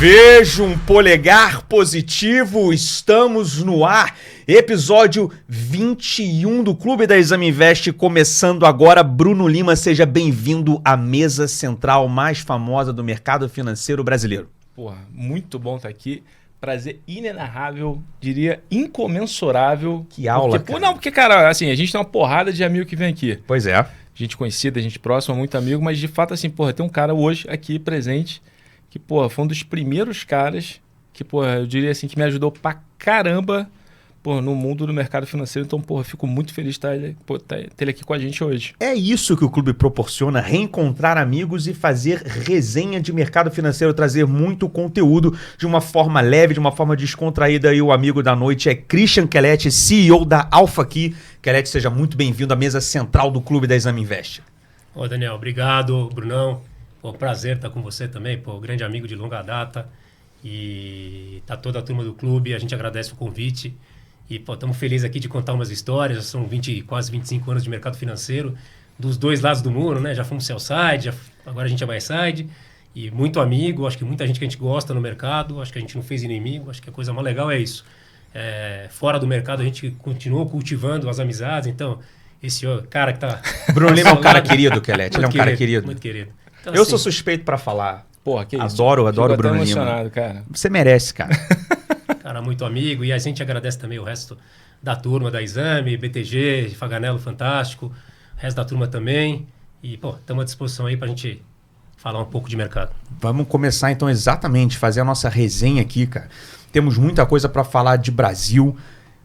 Vejo um polegar positivo, estamos no ar. Episódio 21 do Clube da Exame Invest começando agora. Bruno Lima, seja bem-vindo à mesa central mais famosa do mercado financeiro brasileiro. Porra, muito bom estar aqui. Prazer inenarrável, diria incomensurável. Que aula, porque, cara. Porque, cara, assim, a gente tem uma porrada de amigo que vem aqui. Pois é. Gente conhecida, gente próxima, muito amigo, mas de fato, assim, porra, tem um cara hoje aqui presente que, porra, foi um dos primeiros caras que, porra, eu diria assim, que me ajudou pra caramba, porra, no mundo do mercado financeiro. Então, porra, fico muito feliz de ter ele aqui com a gente hoje. É isso que o clube proporciona, reencontrar amigos e fazer resenha de mercado financeiro, trazer muito conteúdo de uma forma leve, de uma forma descontraída. E o amigo da noite é Christian Queletti, CEO da AlphaKey. Queletti, seja muito bem-vindo à mesa central do Clube da Exame Invest. Ô, Daniel, obrigado, Brunão. Pô, prazer estar com você também, pô, grande amigo de longa data. E tá toda a turma do clube, a gente agradece o convite. E, pô, estamos felizes aqui de contar umas histórias. Já são quase 25 anos de mercado financeiro, dos dois lados do muro, né? Já fomos sell side, agora a gente é buy side. E muito amigo, acho que muita gente que a gente gosta no mercado, acho que a gente não fez inimigo, acho que a coisa mais legal é isso. Fora do mercado a gente continuou cultivando as amizades, então esse cara que tá... Bruno Lima é um cara querido, Queletti, ele é um cara querido. Muito querido. Então, eu sou suspeito pra falar. Porra, que isso. Adoro o Bruno emocionado, Lima. Cara. Você merece, cara. Cara, muito amigo. E a gente agradece também o resto da turma da Exame, BTG, Faganello, fantástico. O resto da turma também. E, pô, estamos à disposição aí pra gente falar um pouco de mercado. Vamos começar então exatamente, fazer a nossa resenha aqui, cara. Temos muita coisa para falar de Brasil,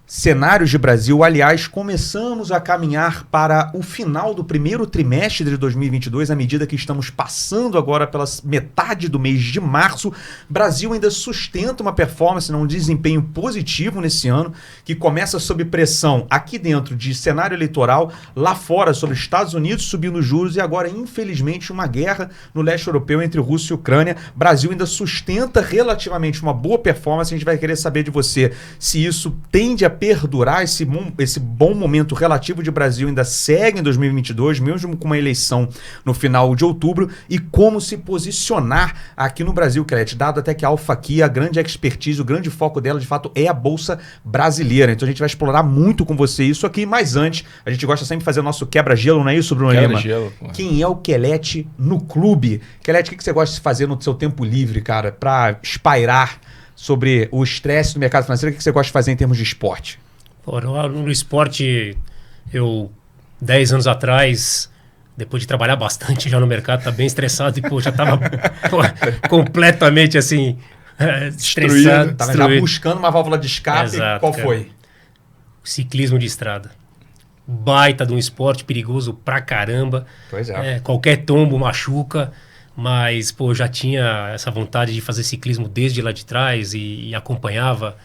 cenários de Brasil. Aliás, começamos a caminhar para o final do primeiro trimestre de 2022, à medida que estamos passando agora pela metade do mês de março. Brasil ainda sustenta uma performance, um desempenho positivo nesse ano, que começa sob pressão aqui dentro de cenário eleitoral, lá fora sobre Estados Unidos subindo juros e agora, infelizmente, uma guerra no leste europeu entre Rússia e Ucrânia. Brasil ainda sustenta relativamente uma boa performance. A gente vai querer saber de você se isso tende a perdurar, esse bom momento relativo de Brasil ainda segue em 2022, mesmo com uma eleição no final de outubro, e como se posicionar aqui no Brasil, Queletti, dado até que a AlphaKey, a grande expertise, o grande foco dela, de fato, é a Bolsa Brasileira. Então a gente vai explorar muito com você isso aqui, mas antes, a gente gosta sempre de fazer o nosso quebra-gelo, não é isso, Bruno Lima? Quebra-gelo. Quem é o Queletti no clube? Queletti, o que você gosta de fazer no seu tempo livre, cara, para espairar sobre o estresse do mercado financeiro? O que você gosta de fazer em termos de esporte? Pô, no esporte, 10 anos atrás, depois de trabalhar bastante já no mercado, tá bem estressado e, pô, já tava completamente, assim, estressado. Tava já buscando uma válvula de escape. Exato, qual cara. foi? Ciclismo de estrada. Baita de um esporte perigoso pra caramba. Pois é. Qualquer tombo machuca. Mas, pô, já tinha essa vontade de fazer ciclismo desde lá de trás e acompanhava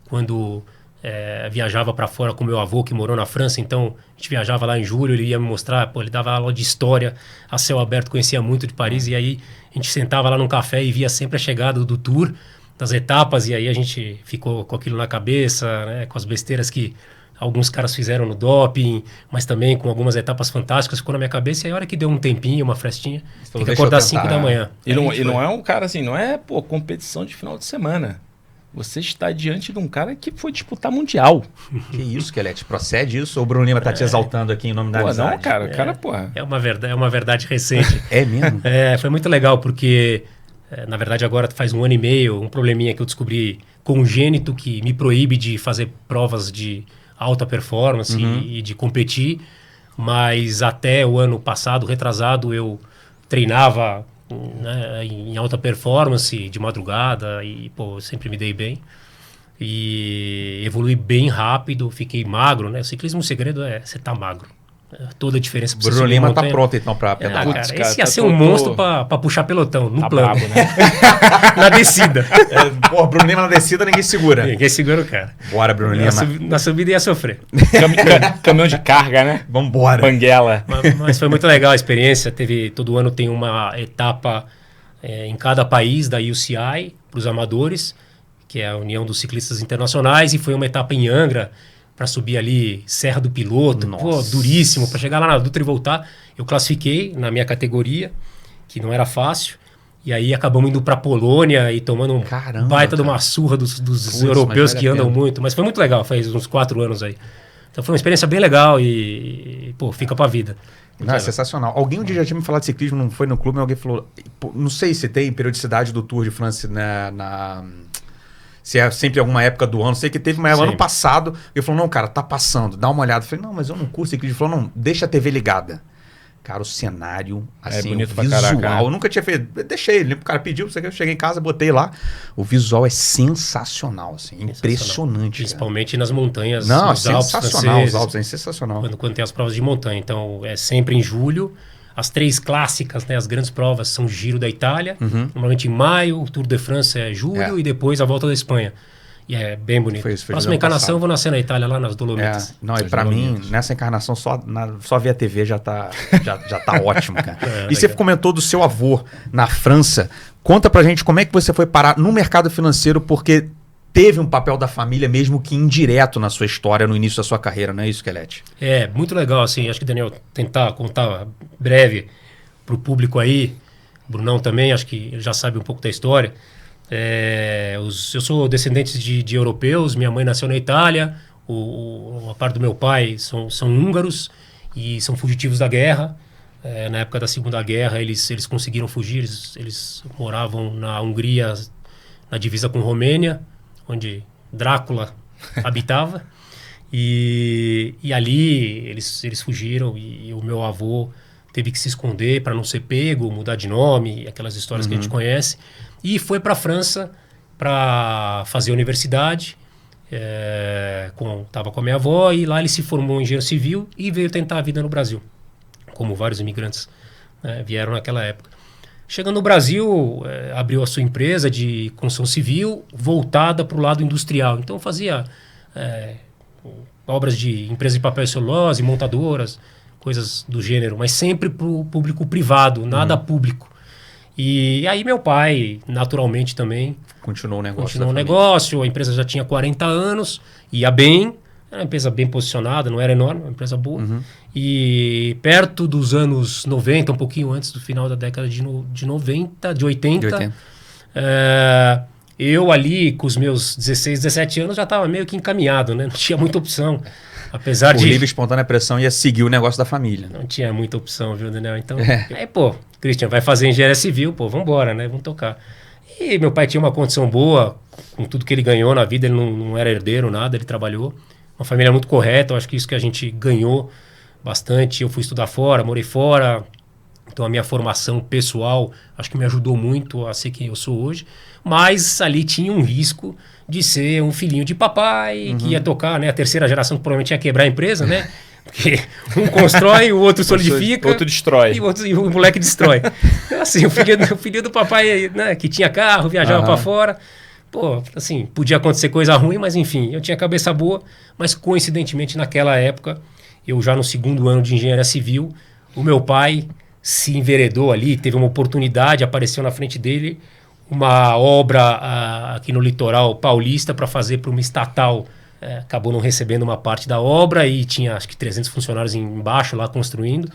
quando viajava para fora com meu avô, que morou na França. Então, a gente viajava lá em julho, ele ia me mostrar, pô, ele dava aula de história a céu aberto, conhecia muito de Paris. E aí, a gente sentava lá num café e via sempre a chegada do tour, das etapas. E aí, a gente ficou com aquilo na cabeça, né, com as besteiras que alguns caras fizeram no doping, mas também com algumas etapas fantásticas, ficou na minha cabeça. E aí, a hora que deu um tempinho, uma frestinha, tem que acordar às 5 da manhã. E não é um cara assim, não é, pô, competição de final de semana. Você está diante de um cara que foi disputar mundial. Que isso, Queletti? Procede isso? Ou o Bruno Lima tá te exaltando aqui em nome da amizade? Não, cara. Cara, porra. É uma verdade recente. É mesmo? Foi muito legal, porque, na verdade, agora faz 1 ano e meio, um probleminha que eu descobri congênito que me proíbe de fazer provas de alta performance e de competir. Mas até o ano passado, retrasado, eu treinava, né, em alta performance de madrugada e, pô, sempre me dei bem. E evolui bem rápido, fiquei magro, né? O ciclismo, o segredo é você estar magro. Toda a diferença. Bruno Lima tá pronto então pra pedalar. Cara, esse ia ser um monstro pra puxar pelotão, no plano. Brabo, né? Na descida. Porra, Bruno Lima na descida ninguém segura. Ninguém segura o cara. Bora, Bruno Lima. Na subida ia sofrer. Caminhão de carga, né? Vambora. Banguela. Mas foi muito legal a experiência. Todo ano tem uma etapa em cada país da UCI, para os amadores, que é a União dos Ciclistas Internacionais, e foi uma etapa em Angra, para subir ali Serra do Piloto, pô, duríssimo, para chegar lá na Dutra e voltar. Eu classifiquei na minha categoria, que não era fácil, E aí acabamos indo pra Polônia e tomando um Caramba, baita de cara. uma surra dos Putz, europeus mas que vale a andam pena. muito. Mas foi muito legal, faz uns 4 anos aí. Então foi uma experiência bem legal e pô, fica pra vida. Não, é sensacional. Alguém um dia já tinha me falado de ciclismo, não foi no clube, mas alguém falou... pô, não sei se tem periodicidade do Tour de France se é sempre alguma época do ano. Sei que teve uma época, ano Sempre. passado, ele falou, não, cara, tá passando, dá uma olhada. Eu falei, não, mas eu não curto ciclismo. Ele falou, não, deixa a TV ligada. Cara, o cenário, assim, bonito o pra visual, caraca, né? eu nunca tinha feito, eu deixei, o cara pediu, eu cheguei em casa, botei lá, o visual é sensacional, assim, impressionante. Cara. Principalmente nas montanhas, Não, é nos Alpes sensacional, franceses, os Alpes, é sensacional. quando tem as provas de montanha. Então é sempre em julho. As 3 clássicas, né, as grandes provas são o Giro da Itália, normalmente em maio, o Tour de France é julho É. e depois a Volta da Espanha. E é bem bonito. Foi isso, foi Próxima ano encarnação passado. eu vou nascer na Itália, lá nas Dolomitas. Não, e Essas pra mim, Dolomitas. nessa encarnação, só ver a TV já tá ótimo, cara. É, E você legal. comentou do seu avô na França. Conta pra gente como é que você foi parar no mercado financeiro, porque teve um papel da família, mesmo que indireto na sua história, no início da sua carreira, não é isso, Kelete? É, muito legal, assim, acho que, Daniel, tentar contar breve pro público aí, Brunão também, acho que ele já sabe um pouco da história. Eu sou descendente de europeus, minha mãe nasceu na Itália, a parte do meu pai são húngaros e são fugitivos da guerra. Na época da Segunda Guerra eles conseguiram fugir, eles moravam na Hungria, na divisa com Romênia, onde Drácula habitava. E ali eles fugiram e o meu avô teve que se esconder para não ser pego, mudar de nome, aquelas histórias que a gente conhece. E foi para a França para fazer universidade. Estava com a minha avó e lá ele se formou em engenheiro civil e veio tentar a vida no Brasil, como vários imigrantes, né, vieram naquela época. Chegando no Brasil, abriu a sua empresa de construção civil voltada para o lado industrial. Então fazia obras de empresas de papel e celulose, montadoras, coisas do gênero, mas sempre para o público privado, nada público. E aí meu pai, naturalmente também, Continuou o negócio. continuou o da família. negócio, a empresa já tinha 40 anos, ia bem, era uma empresa bem posicionada, não era enorme, uma empresa boa. E perto dos anos 90, um pouquinho antes do final da década de 80, De 80. Eu ali com os meus 16, 17 anos já estava meio que encaminhado, né? Não tinha muita opção. Apesar Por de... livre e espontânea pressão ia seguir o negócio da família. Não tinha muita opção, viu, Daniel? Então, aí, pô, Christian, vai fazer engenharia civil, pô, vambora, né? Vamos tocar. E meu pai tinha uma condição boa, com tudo que ele ganhou na vida, ele não era herdeiro, nada, ele trabalhou. Uma família muito correta, eu acho que isso que a gente ganhou bastante. Eu fui estudar fora, morei fora, então a minha formação pessoal acho que me ajudou muito a ser quem eu sou hoje. Mas ali tinha um risco de ser um filhinho de papai, que ia tocar, né? A terceira geração que provavelmente ia quebrar a empresa, né? Porque um constrói, o outro solidifica. Outro destrói. E o moleque destrói. Então, assim, o filho do papai, né, que tinha carro, viajava para fora. Pô, assim, podia acontecer coisa ruim, mas enfim, eu tinha cabeça boa. Mas coincidentemente, naquela época, eu já no 2º ano de engenharia civil, o meu pai se enveredou ali, teve uma oportunidade, apareceu na frente dele uma obra aqui no litoral paulista para fazer para uma estatal. Acabou não recebendo uma parte da obra e tinha acho que 300 funcionários embaixo lá construindo.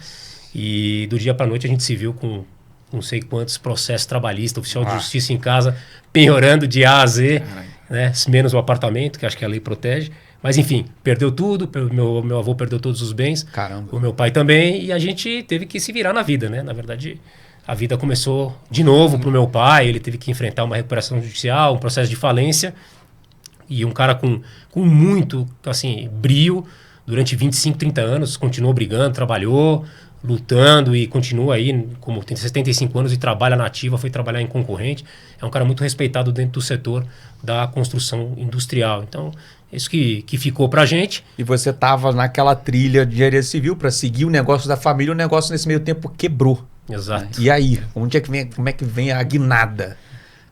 E do dia para noite a gente se viu com não sei quantos processos trabalhistas, oficial de justiça em casa, penhorando de A a Z, né? Menos o apartamento, que acho que a lei protege. Mas enfim, perdeu tudo, meu avô perdeu todos os bens, Caramba. o meu pai também, e a gente teve que se virar na vida, né? Na verdade, a vida começou de novo pro meu pai, ele teve que enfrentar uma recuperação judicial, um processo de falência, e um cara com muito, assim, brio, durante 25, 30 anos, continuou brigando, trabalhou, lutando e continua aí, como tem 75 anos e trabalha na ativa, foi trabalhar em concorrente. É um cara muito respeitado dentro do setor da construção industrial. Então, isso que ficou pra gente. E você tava naquela trilha de engenharia civil para seguir o negócio da família, o negócio nesse meio tempo quebrou. Exato. E aí, como é que vem a guinada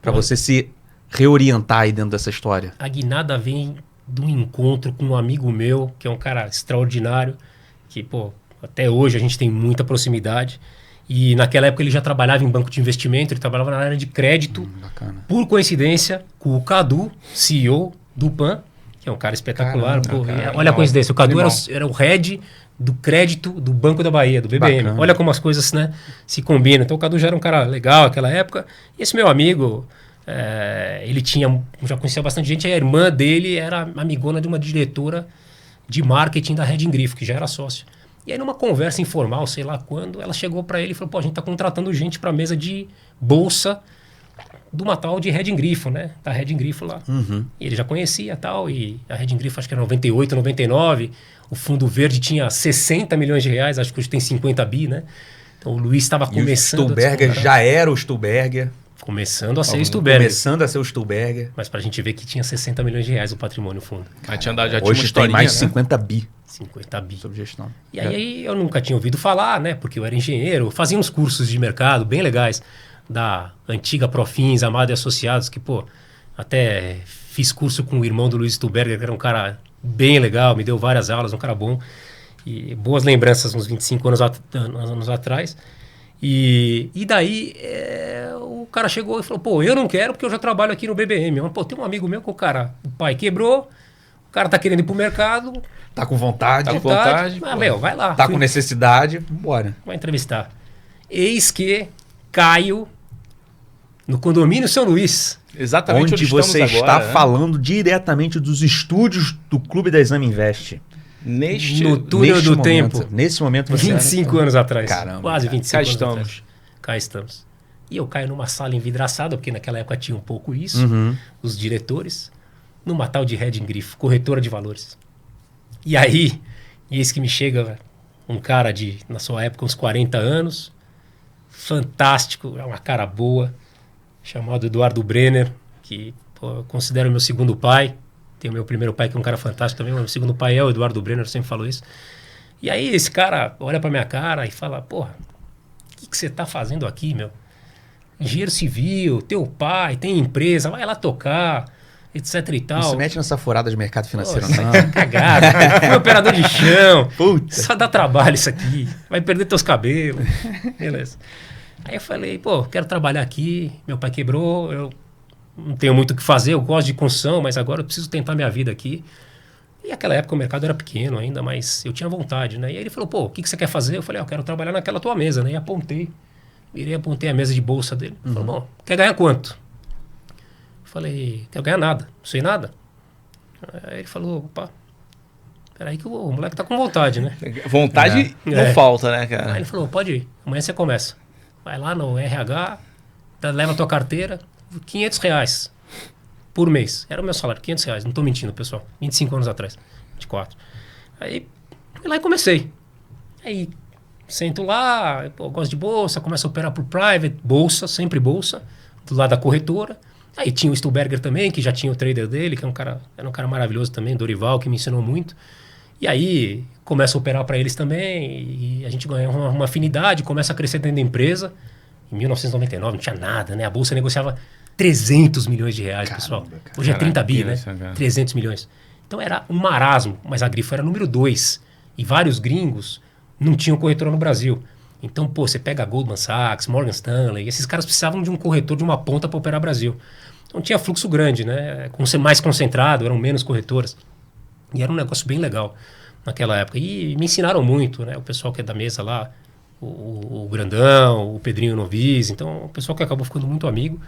para você se reorientar aí dentro dessa história? A guinada vem de um encontro com um amigo meu, que é um cara extraordinário, que, pô, até hoje a gente tem muita proximidade. E naquela época ele já trabalhava em banco de investimento, ele trabalhava na área de crédito. Bacana. Por coincidência, com o Cadu, CEO do PAN, que é um cara espetacular. Caramba, pô, cara, olha animal, a coincidência, o Cadu animal. era o head do crédito do Banco da Bahia, do BBM. Bacana. Olha como as coisas, né, se combinam. Então o Cadu já era um cara legal naquela época. E esse meu amigo, ele já conhecia bastante gente. A irmã dele era amigona de uma diretora de marketing da Red Grifo, que já era sócio. E aí numa conversa informal, sei lá quando, ela chegou para ele e falou, pô, a gente tá contratando gente para mesa de bolsa de uma tal de Red Grifo, né? Da Red Grifo lá. E ele já conhecia tal, e a Red Grifo acho que era 98, 99, o Fundo Verde tinha 60 milhões de reais, acho que hoje tem 50 bi, né? Então o Luiz estava começando... E o Stuhlberger já era o Stuhlberger. Começando a ser o Stuhlberger. Começando a ser o Stuhlberger. Mas pra gente ver que tinha 60 milhões de reais o patrimônio fundo. Mas já tinha uma Hoje tem historinha, mais né? 50 bi 50 bi. sobre gestão. E aí eu nunca tinha ouvido falar, né? Porque eu era engenheiro, fazia uns cursos de mercado bem legais da antiga Profins, Amado e Associados, que, pô, até fiz curso com o irmão do Luiz Stuhlberger, que era um cara bem legal, me deu várias aulas, um cara bom. E boas lembranças uns 25 anos atrás. E daí o cara chegou e falou, pô, eu não quero porque eu já trabalho aqui no BBM. Mas, pô, tem um amigo meu que o pai quebrou, o cara tá querendo ir pro mercado. Tá com vontade. Tá com vontade. Ah, meu, vai lá. Tá com necessidade, bora. Vai entrevistar. Eis que Caio, no condomínio São Luís. Exatamente Onde você estamos está agora, né? falando diretamente dos estúdios do Clube da Exame Invest. No túnel do tempo. Nesse momento você... 25 anos atrás. Caramba, Quase cara. 25 Cá anos estamos. atrás. Cá estamos. E eu caio numa sala envidraçada, porque naquela época tinha um pouco isso, os diretores, numa tal de Red Grifo, corretora de valores. E aí, eis que me chega um cara de, na sua época, uns 40 anos, fantástico, é uma cara boa, chamado Eduardo Brenner, que eu considero meu segundo pai. Tem o meu primeiro pai, que é um cara fantástico também, mas meu segundo pai é o Eduardo Brenner, eu sempre falo isso. E aí esse cara olha pra minha cara e fala, porra, o que você tá fazendo aqui, meu? Engenheiro civil, teu pai, tem empresa, vai lá tocar, etc e tal. Não se mete nessa furada de mercado financeiro, Pô, não. tá cagado, cara. Fui operador de chão. Puta. Só dá trabalho isso aqui. Vai perder teus cabelos. Beleza. Aí eu falei, pô, quero trabalhar aqui. Meu pai quebrou, eu não tenho muito o que fazer, eu gosto de construção, mas agora eu preciso tentar minha vida aqui. E naquela época o mercado era pequeno ainda, mas eu tinha vontade, né? E aí ele falou, pô, o que você quer fazer? Eu falei, eu quero trabalhar naquela tua mesa, né? E apontei. Apontei a mesa de bolsa dele. Ele falou, bom, quer ganhar quanto? Eu falei, quero ganhar nada, não sei nada. Aí ele falou, opa, peraí que o moleque tá com vontade, né? Vontade não falta, né, cara? Aí ele falou, pode ir, amanhã você começa. Vai lá no RH, leva a tua carteira, R$500 por mês. Era o meu salário, R$500, não tô mentindo, pessoal. 25 anos atrás, 24. Aí fui lá e comecei. Aí sento lá, eu gosto de bolsa, começo a operar por private, bolsa, sempre bolsa, do lado da corretora. Aí tinha o Stuhlberger também, que já tinha o trader dele, que era um cara maravilhoso também, Dorival, que me ensinou muito. E aí começa a operar para eles também, e a gente ganha uma afinidade, começa a crescer dentro da empresa. Em 1999 não tinha nada, né? A bolsa negociava 300 milhões de reais, pessoal. Hoje é 30 bi, né? 300 milhões. Então era um marasmo, mas a Grifo era número 2. E vários gringos não tinham corretora no Brasil. Então, pô, você pega a Goldman Sachs, Morgan Stanley, esses caras precisavam de um corretor de uma ponta para operar Brasil. Então tinha fluxo grande, né? Mais concentrado, eram menos corretoras. E era um negócio bem legal naquela época. E me ensinaram muito, né? O pessoal que é da mesa lá, o Grandão, o Pedrinho Novis. Então, o pessoal que acabou ficando muito amigo,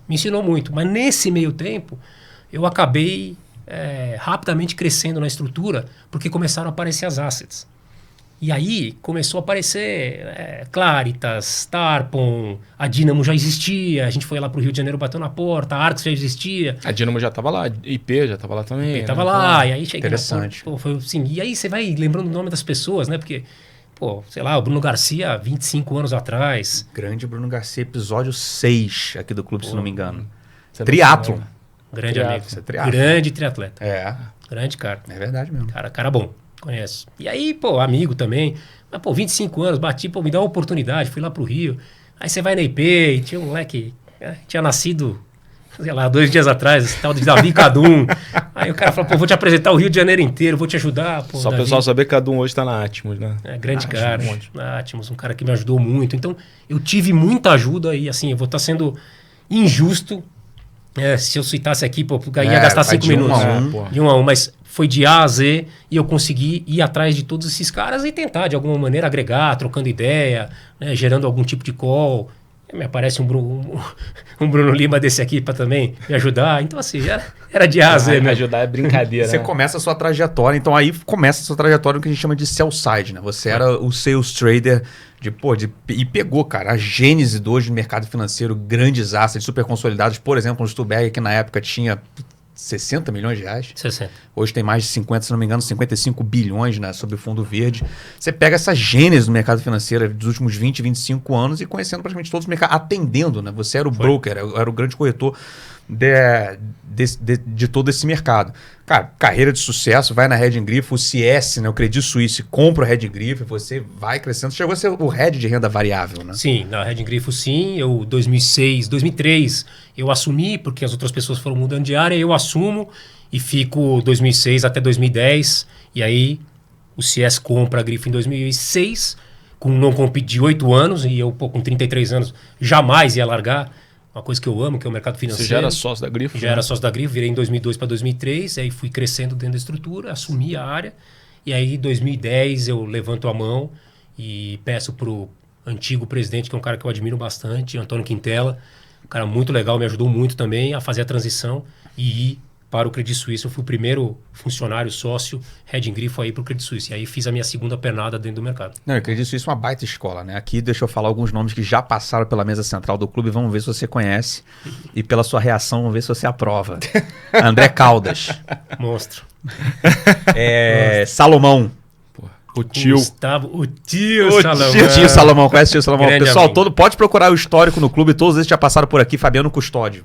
me ensinou muito. Mas nesse meio tempo, eu acabei rapidamente crescendo na estrutura, porque começaram a aparecer as assets. E aí começou a aparecer Claritas, Tarpon, a Dynamo já existia, a gente foi lá pro Rio de Janeiro, bateu na porta, a Arx já existia. A Dynamo já tava lá, IP já tava lá também. IP tava lá, e aí cheguei interessante. foi assim, e aí você vai lembrando o nome das pessoas, né? Porque, pô, sei lá, o Bruno Garcia, 25 anos atrás. Grande Bruno Garcia, episódio 6 aqui do clube, se não me engano. Você Triatlon. Grande Triatlon. amigo. Isso é triatlon. Grande triatleta. É, Grande cara. é verdade mesmo. Cara bom. Conheço. E aí, pô, amigo também. Mas, pô, 25 anos, bati, pô, me dá uma oportunidade, fui lá pro Rio. Aí você vai na IP, e tinha um moleque, tinha nascido, sei lá, 2 dias atrás, esse tal de Davi Cadum. Aí o cara falou, pô, vou te apresentar o Rio de Janeiro inteiro, vou te ajudar. Pô, Só o Davi. pessoal saber que cada um hoje tá na Atmos, né? Grande Atmos, cara. um monte. Na Atmos, um cara que me ajudou muito. Então, eu tive muita ajuda e, assim, eu vou estar sendo injusto se eu citasse aqui, pô, ia gastar 5 de 1 minutos. a 1. De 1 a 1, mas foi de A a Z e eu consegui ir atrás de todos esses caras e tentar, de alguma maneira, agregar, trocando ideia, né, gerando algum tipo de call. Me aparece um Bruno Lima desse aqui para também me ajudar. Então, assim, era de A a Z. Me ajudar é brincadeira. Você né? começa a sua trajetória, então aí começa a sua trajetória no que a gente chama de sell side, né? Você era o sales trader e pegou, cara, a gênese de hoje do mercado financeiro, grandes assets super consolidados. Por exemplo, o Stuberg, que na época tinha 60 milhões de reais. 60. Hoje tem mais de 50, se não me engano, 55 bilhões, né, sob o fundo verde. Você pega essa gênese do mercado financeiro dos últimos 20, 25 anos e conhecendo praticamente todos os mercados, atendendo, né? Você era o broker, era o grande corretor de todo esse mercado. Cara, carreira de sucesso, vai na Red Grifo, o CS, né, o Credit Suisse, compra o Red Grifo, você vai crescendo. Chegou a ser o head de renda variável, né? Sim, na Red Grifo sim. Eu, 2003, eu assumi, porque as outras pessoas foram mudando de área, eu assumo e fico 2006 até 2010. E aí o CS compra a Grifo em 2006, com um non-compete de 8 anos, e eu, com 33 anos, jamais ia largar. Uma coisa que eu amo, que é o mercado financeiro. Você já era sócio da Grifo? Já era sócio da Grifo, virei em 2002 para 2003, aí fui crescendo dentro da estrutura, assumi a área, e aí em 2010 eu levanto a mão e peço para o antigo presidente, que é um cara que eu admiro bastante, Antônio Quintela, um cara muito legal, me ajudou muito também a fazer a transição e ir para o Credit Suisse. Eu fui o primeiro funcionário sócio Red Grifo aí para o Credit Suisse. E aí fiz a minha segunda pernada dentro do mercado. Não, eu acredito que isso é uma baita escola, né? Aqui deixa eu falar alguns nomes que já passaram pela mesa central do clube. Vamos ver se você conhece. E pela sua reação, vamos ver se você aprova. André Caldas. Monstro. Salomão. O tio. Gustavo, o tio Salomão. O tio Salomão, conhece o tio Salomão? Grande Pessoal, amigo. pode procurar o histórico no clube. Todos eles já passaram por aqui. Fabiano Custódio,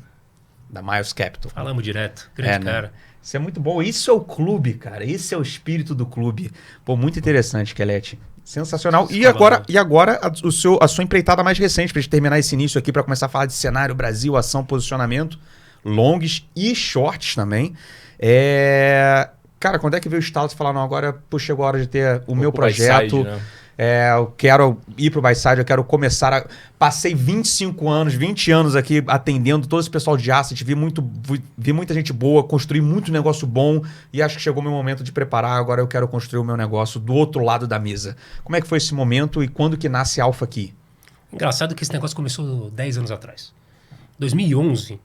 da Miles Capital. Falamos direto. Grande cara. Né? Isso é muito bom. Isso é o clube, cara. Esse é o espírito do clube. Pô, muito interessante, Kelete. Sensacional. E agora a sua empreitada mais recente, pra gente terminar esse início aqui, para começar a falar de cenário, Brasil, ação, posicionamento, longs e shorts também. Cara, quando é que veio o estalo de falar, não, agora chegou a hora de ter o meu projeto. Buy-side, né? Eu quero ir pro buy-side, eu quero começar Passei 25 anos, 20 anos aqui atendendo todo esse pessoal de asset, vi muita gente boa, construí muito negócio bom e acho que chegou o meu momento de preparar, agora eu quero construir o meu negócio do outro lado da mesa. Como é que foi esse momento e quando que nasce a Alpha aqui? Engraçado que esse negócio começou 10 anos atrás. 2011,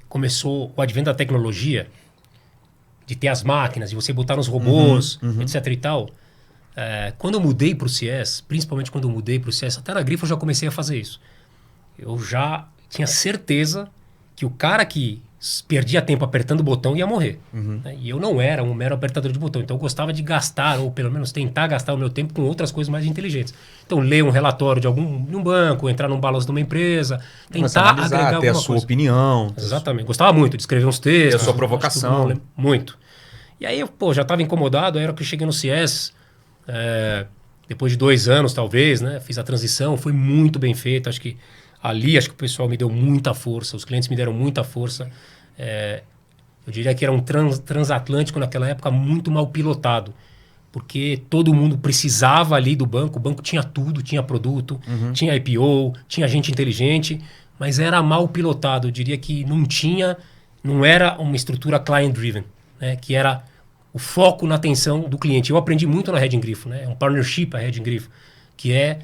começou o advento da tecnologia, de ter as máquinas, de você botar nos robôs, etc e tal. Quando eu mudei para o CS, principalmente quando eu mudei para o CS, até na Grifo eu já comecei a fazer isso. Eu já tinha certeza que o cara que perdia tempo apertando o botão ia morrer. Né? E eu não era um mero apertador de botão. Então eu gostava de gastar, ou pelo menos tentar gastar o meu tempo com outras coisas mais inteligentes. Então ler um relatório de um banco, entrar num balanço de uma empresa, tentar analisar, agregar ter alguma a sua coisa. Exatamente. Exatamente. Gostava muito de escrever uns textos. Ter a sua provocação. Muito. E aí, já estava incomodado, aí era que eu cheguei no CS... depois de 2 anos, talvez, né? Fiz a transição, foi muito bem feito. Acho que o pessoal me deu muita força, os clientes me deram muita força. Eu diria que era um transatlântico naquela época muito mal pilotado, porque todo mundo precisava ali do banco. O banco tinha tudo, tinha produto, tinha IPO, tinha gente inteligente, mas era mal pilotado. Eu diria que não era uma estrutura client-driven, né? Que era o foco na atenção do cliente. Eu aprendi muito na Red Grifo, né? É um partnership a Red Grifo, que é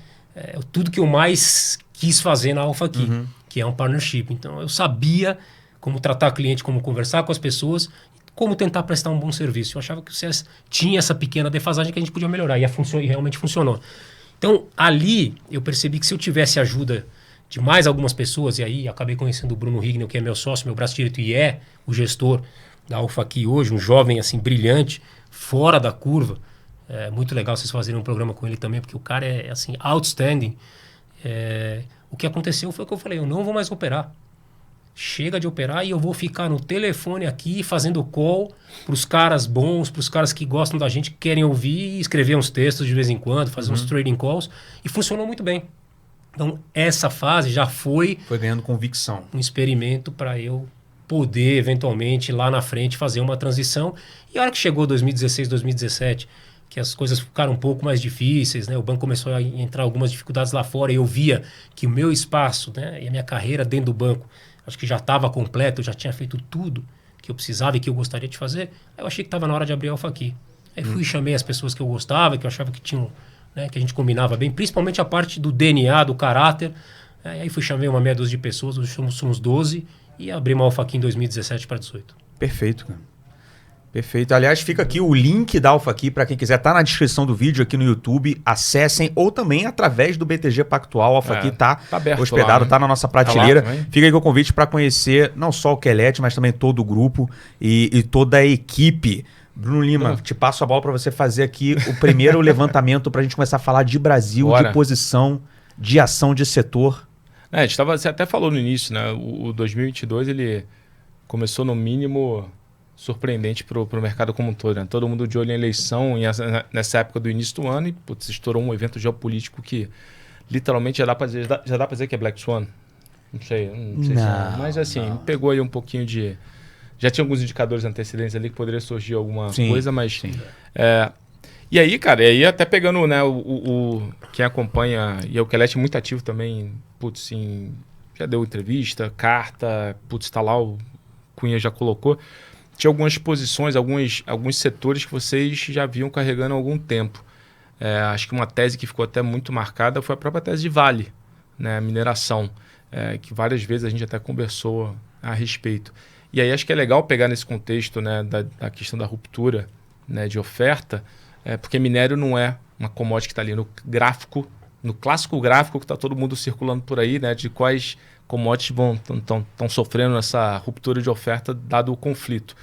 tudo que eu mais quis fazer na Alpha aqui, que é um partnership. Então, eu sabia como tratar o cliente, como conversar com as pessoas, como tentar prestar um bom serviço. Eu achava que o CS tinha essa pequena defasagem que a gente podia melhorar, e realmente funcionou. Então, ali, eu percebi que se eu tivesse ajuda de mais algumas pessoas, e aí acabei conhecendo o Bruno Rignel, que é meu sócio, meu braço direito, e é o gestor da Alpha aqui hoje, um jovem assim brilhante, fora da curva. É muito legal vocês fazerem um programa com ele também, porque o cara é assim outstanding. O que aconteceu foi que eu falei, eu não vou mais operar. Chega de operar e eu vou ficar no telefone aqui fazendo call para os caras bons, para os caras que gostam da gente, que querem ouvir e escrever uns textos de vez em quando, fazer uns trading calls. E funcionou muito bem. Então, essa fase já foi ganhando convicção. Um experimento para eu poder, eventualmente, lá na frente, fazer uma transição. E a hora que chegou 2016, 2017, que as coisas ficaram um pouco mais difíceis, né? O banco começou a entrar algumas dificuldades lá fora, e eu via que o meu espaço, né, e a minha carreira dentro do banco, acho que já estava completo, eu já tinha feito tudo que que eu precisava e que eu gostaria de fazer, aí eu achei que estava na hora de abrir a Alpha aqui. Aí fui e chamei as pessoas que eu gostava, que eu achava que tinham, né, que a gente combinava bem, principalmente a parte do DNA, do caráter. Aí chamei uma meia dúzia de pessoas, hoje somos 12, e abri uma Alpha aqui em 2017 para 18. Perfeito, cara. Perfeito. Aliás, fica aqui o link da Alpha aqui para quem quiser. Tá na descrição do vídeo aqui no YouTube. Acessem ou também através do BTG Pactual. A Alpha aqui tá hospedado, lá, né? Tá na nossa prateleira. Tá lá, fica aí com o convite para conhecer não só o Quelete, mas também todo o grupo e toda a equipe. Bruno Lima, te passo a bola para você fazer aqui o primeiro levantamento para a gente começar a falar de Brasil, de posição, de ação de setor. Você até falou no início, né? O 2022 ele começou no mínimo surpreendente para o mercado como um todo, né? Todo mundo de olho em eleição nessa época do início do ano e estourou um evento geopolítico que literalmente já dá para dizer que é Black Swan. Não sei se é, mas assim, pegou aí um pouquinho de... Já tinha alguns indicadores antecedentes ali que poderia surgir alguma coisa, mas... E aí, cara, até pegando, né, quem acompanha, e o Quelete muito ativo também, já deu entrevista, carta, tá lá, o Cunha já colocou. Tinha algumas posições, alguns setores que vocês já vinham carregando há algum tempo. Acho que uma tese que ficou até muito marcada foi a própria tese de Vale, né, mineração, que várias vezes a gente até conversou a respeito. E aí acho que é legal pegar nesse contexto, né, da questão da ruptura, né, de oferta, porque minério não é uma commodity que está ali no gráfico, no clássico gráfico que está todo mundo circulando por aí, né, de quais commodities estão sofrendo essa ruptura de oferta dado o conflito.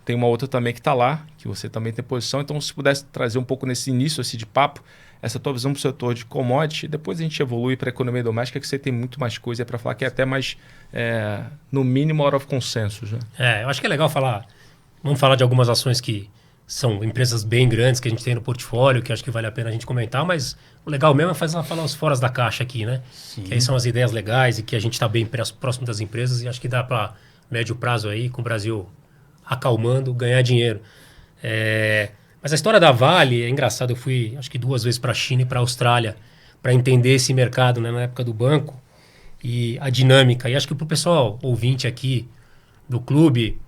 Tem uma outra também que está lá, que você também tem posição. Então, se pudesse trazer um pouco nesse início assim, de papo, essa tua visão para o setor de commodity, depois a gente evolui para a economia doméstica, que você tem muito mais coisa para falar, que é até mais, no mínimo, out of consensus. Né? Eu acho que é legal falar. Vamos falar de algumas ações que são empresas bem grandes que a gente tem no portfólio, que acho que vale a pena a gente comentar, mas o legal mesmo é falar os foras da caixa aqui, né? Sim. Que aí são as ideias legais e que a gente está bem próximo das empresas e acho que dá para médio prazo aí, com o Brasil acalmando, ganhar dinheiro. Mas a história da Vale é engraçada. Eu fui, acho que 2 vezes para a China e para a Austrália para entender esse mercado, né, na época do banco e a dinâmica. E acho que para o pessoal ouvinte aqui do clube,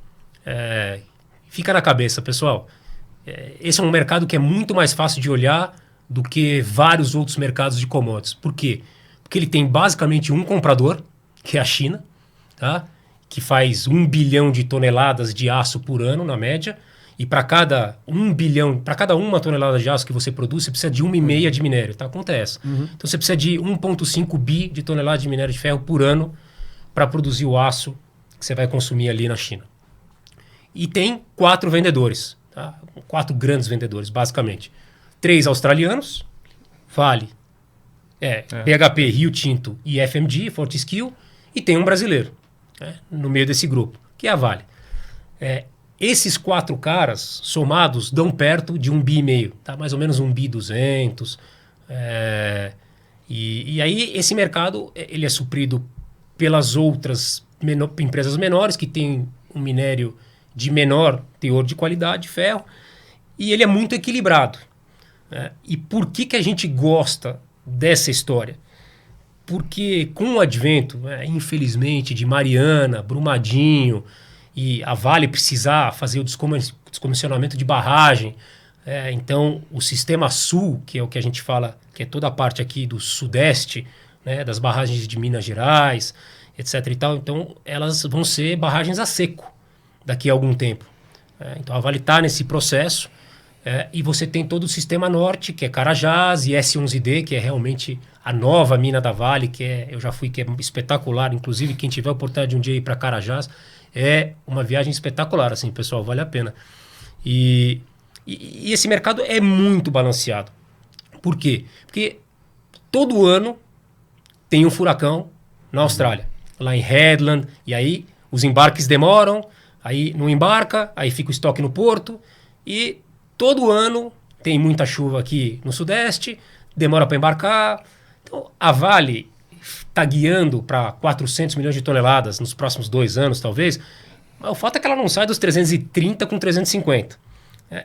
fica na cabeça, pessoal. Esse é um mercado que é muito mais fácil de olhar do que vários outros mercados de commodities. Por quê? Porque ele tem basicamente um comprador, que é a China, tá? Que faz 1 bilhão de toneladas de aço por ano, na média, e para cada 1 bilhão, para cada 1 tonelada de aço que você produz, você precisa de 1,5 de minério, tá? Acontece. Então você precisa de 1,5 bi de toneladas de minério de ferro por ano para produzir o aço que você vai consumir ali na China. E tem 4 vendedores, tá? 4 grandes vendedores, basicamente. 3 australianos, Vale, BHP, Rio Tinto e FMG, Fortescue, e tem um brasileiro, né, no meio desse grupo, que é a Vale. Esses 4 caras, somados, dão perto de 1,5 bi, tá? Mais ou menos 1,2 bi. E aí esse mercado ele é suprido pelas outras empresas menores que têm um minério de menor teor de qualidade, ferro, e ele é muito equilibrado. E por que a gente gosta dessa história? Porque com o advento, infelizmente, de Mariana, Brumadinho, e a Vale precisar fazer o descomissionamento de barragem, então o sistema sul, que é o que a gente fala, que é toda a parte aqui do sudeste, né, das barragens de Minas Gerais, etc. e tal, então elas vão ser barragens a seco daqui a algum tempo. Então a Vale está nesse processo, e você tem todo o sistema norte, que é Carajás, e S11D, que é realmente a nova mina da Vale, eu já fui, que é espetacular. Inclusive, quem tiver a oportunidade de um dia ir para Carajás, é uma viagem espetacular, assim, pessoal, vale a pena. E esse mercado é muito balanceado. Por quê? Porque todo ano tem um furacão na Austrália, lá em Headland, e aí os embarques demoram, aí não embarca, aí fica o estoque no porto, e todo ano tem muita chuva aqui no sudeste, demora para embarcar. Então, a Vale está guiando para 400 milhões de toneladas nos próximos 2 anos, talvez. Mas o fato é que ela não sai dos 330 com 350.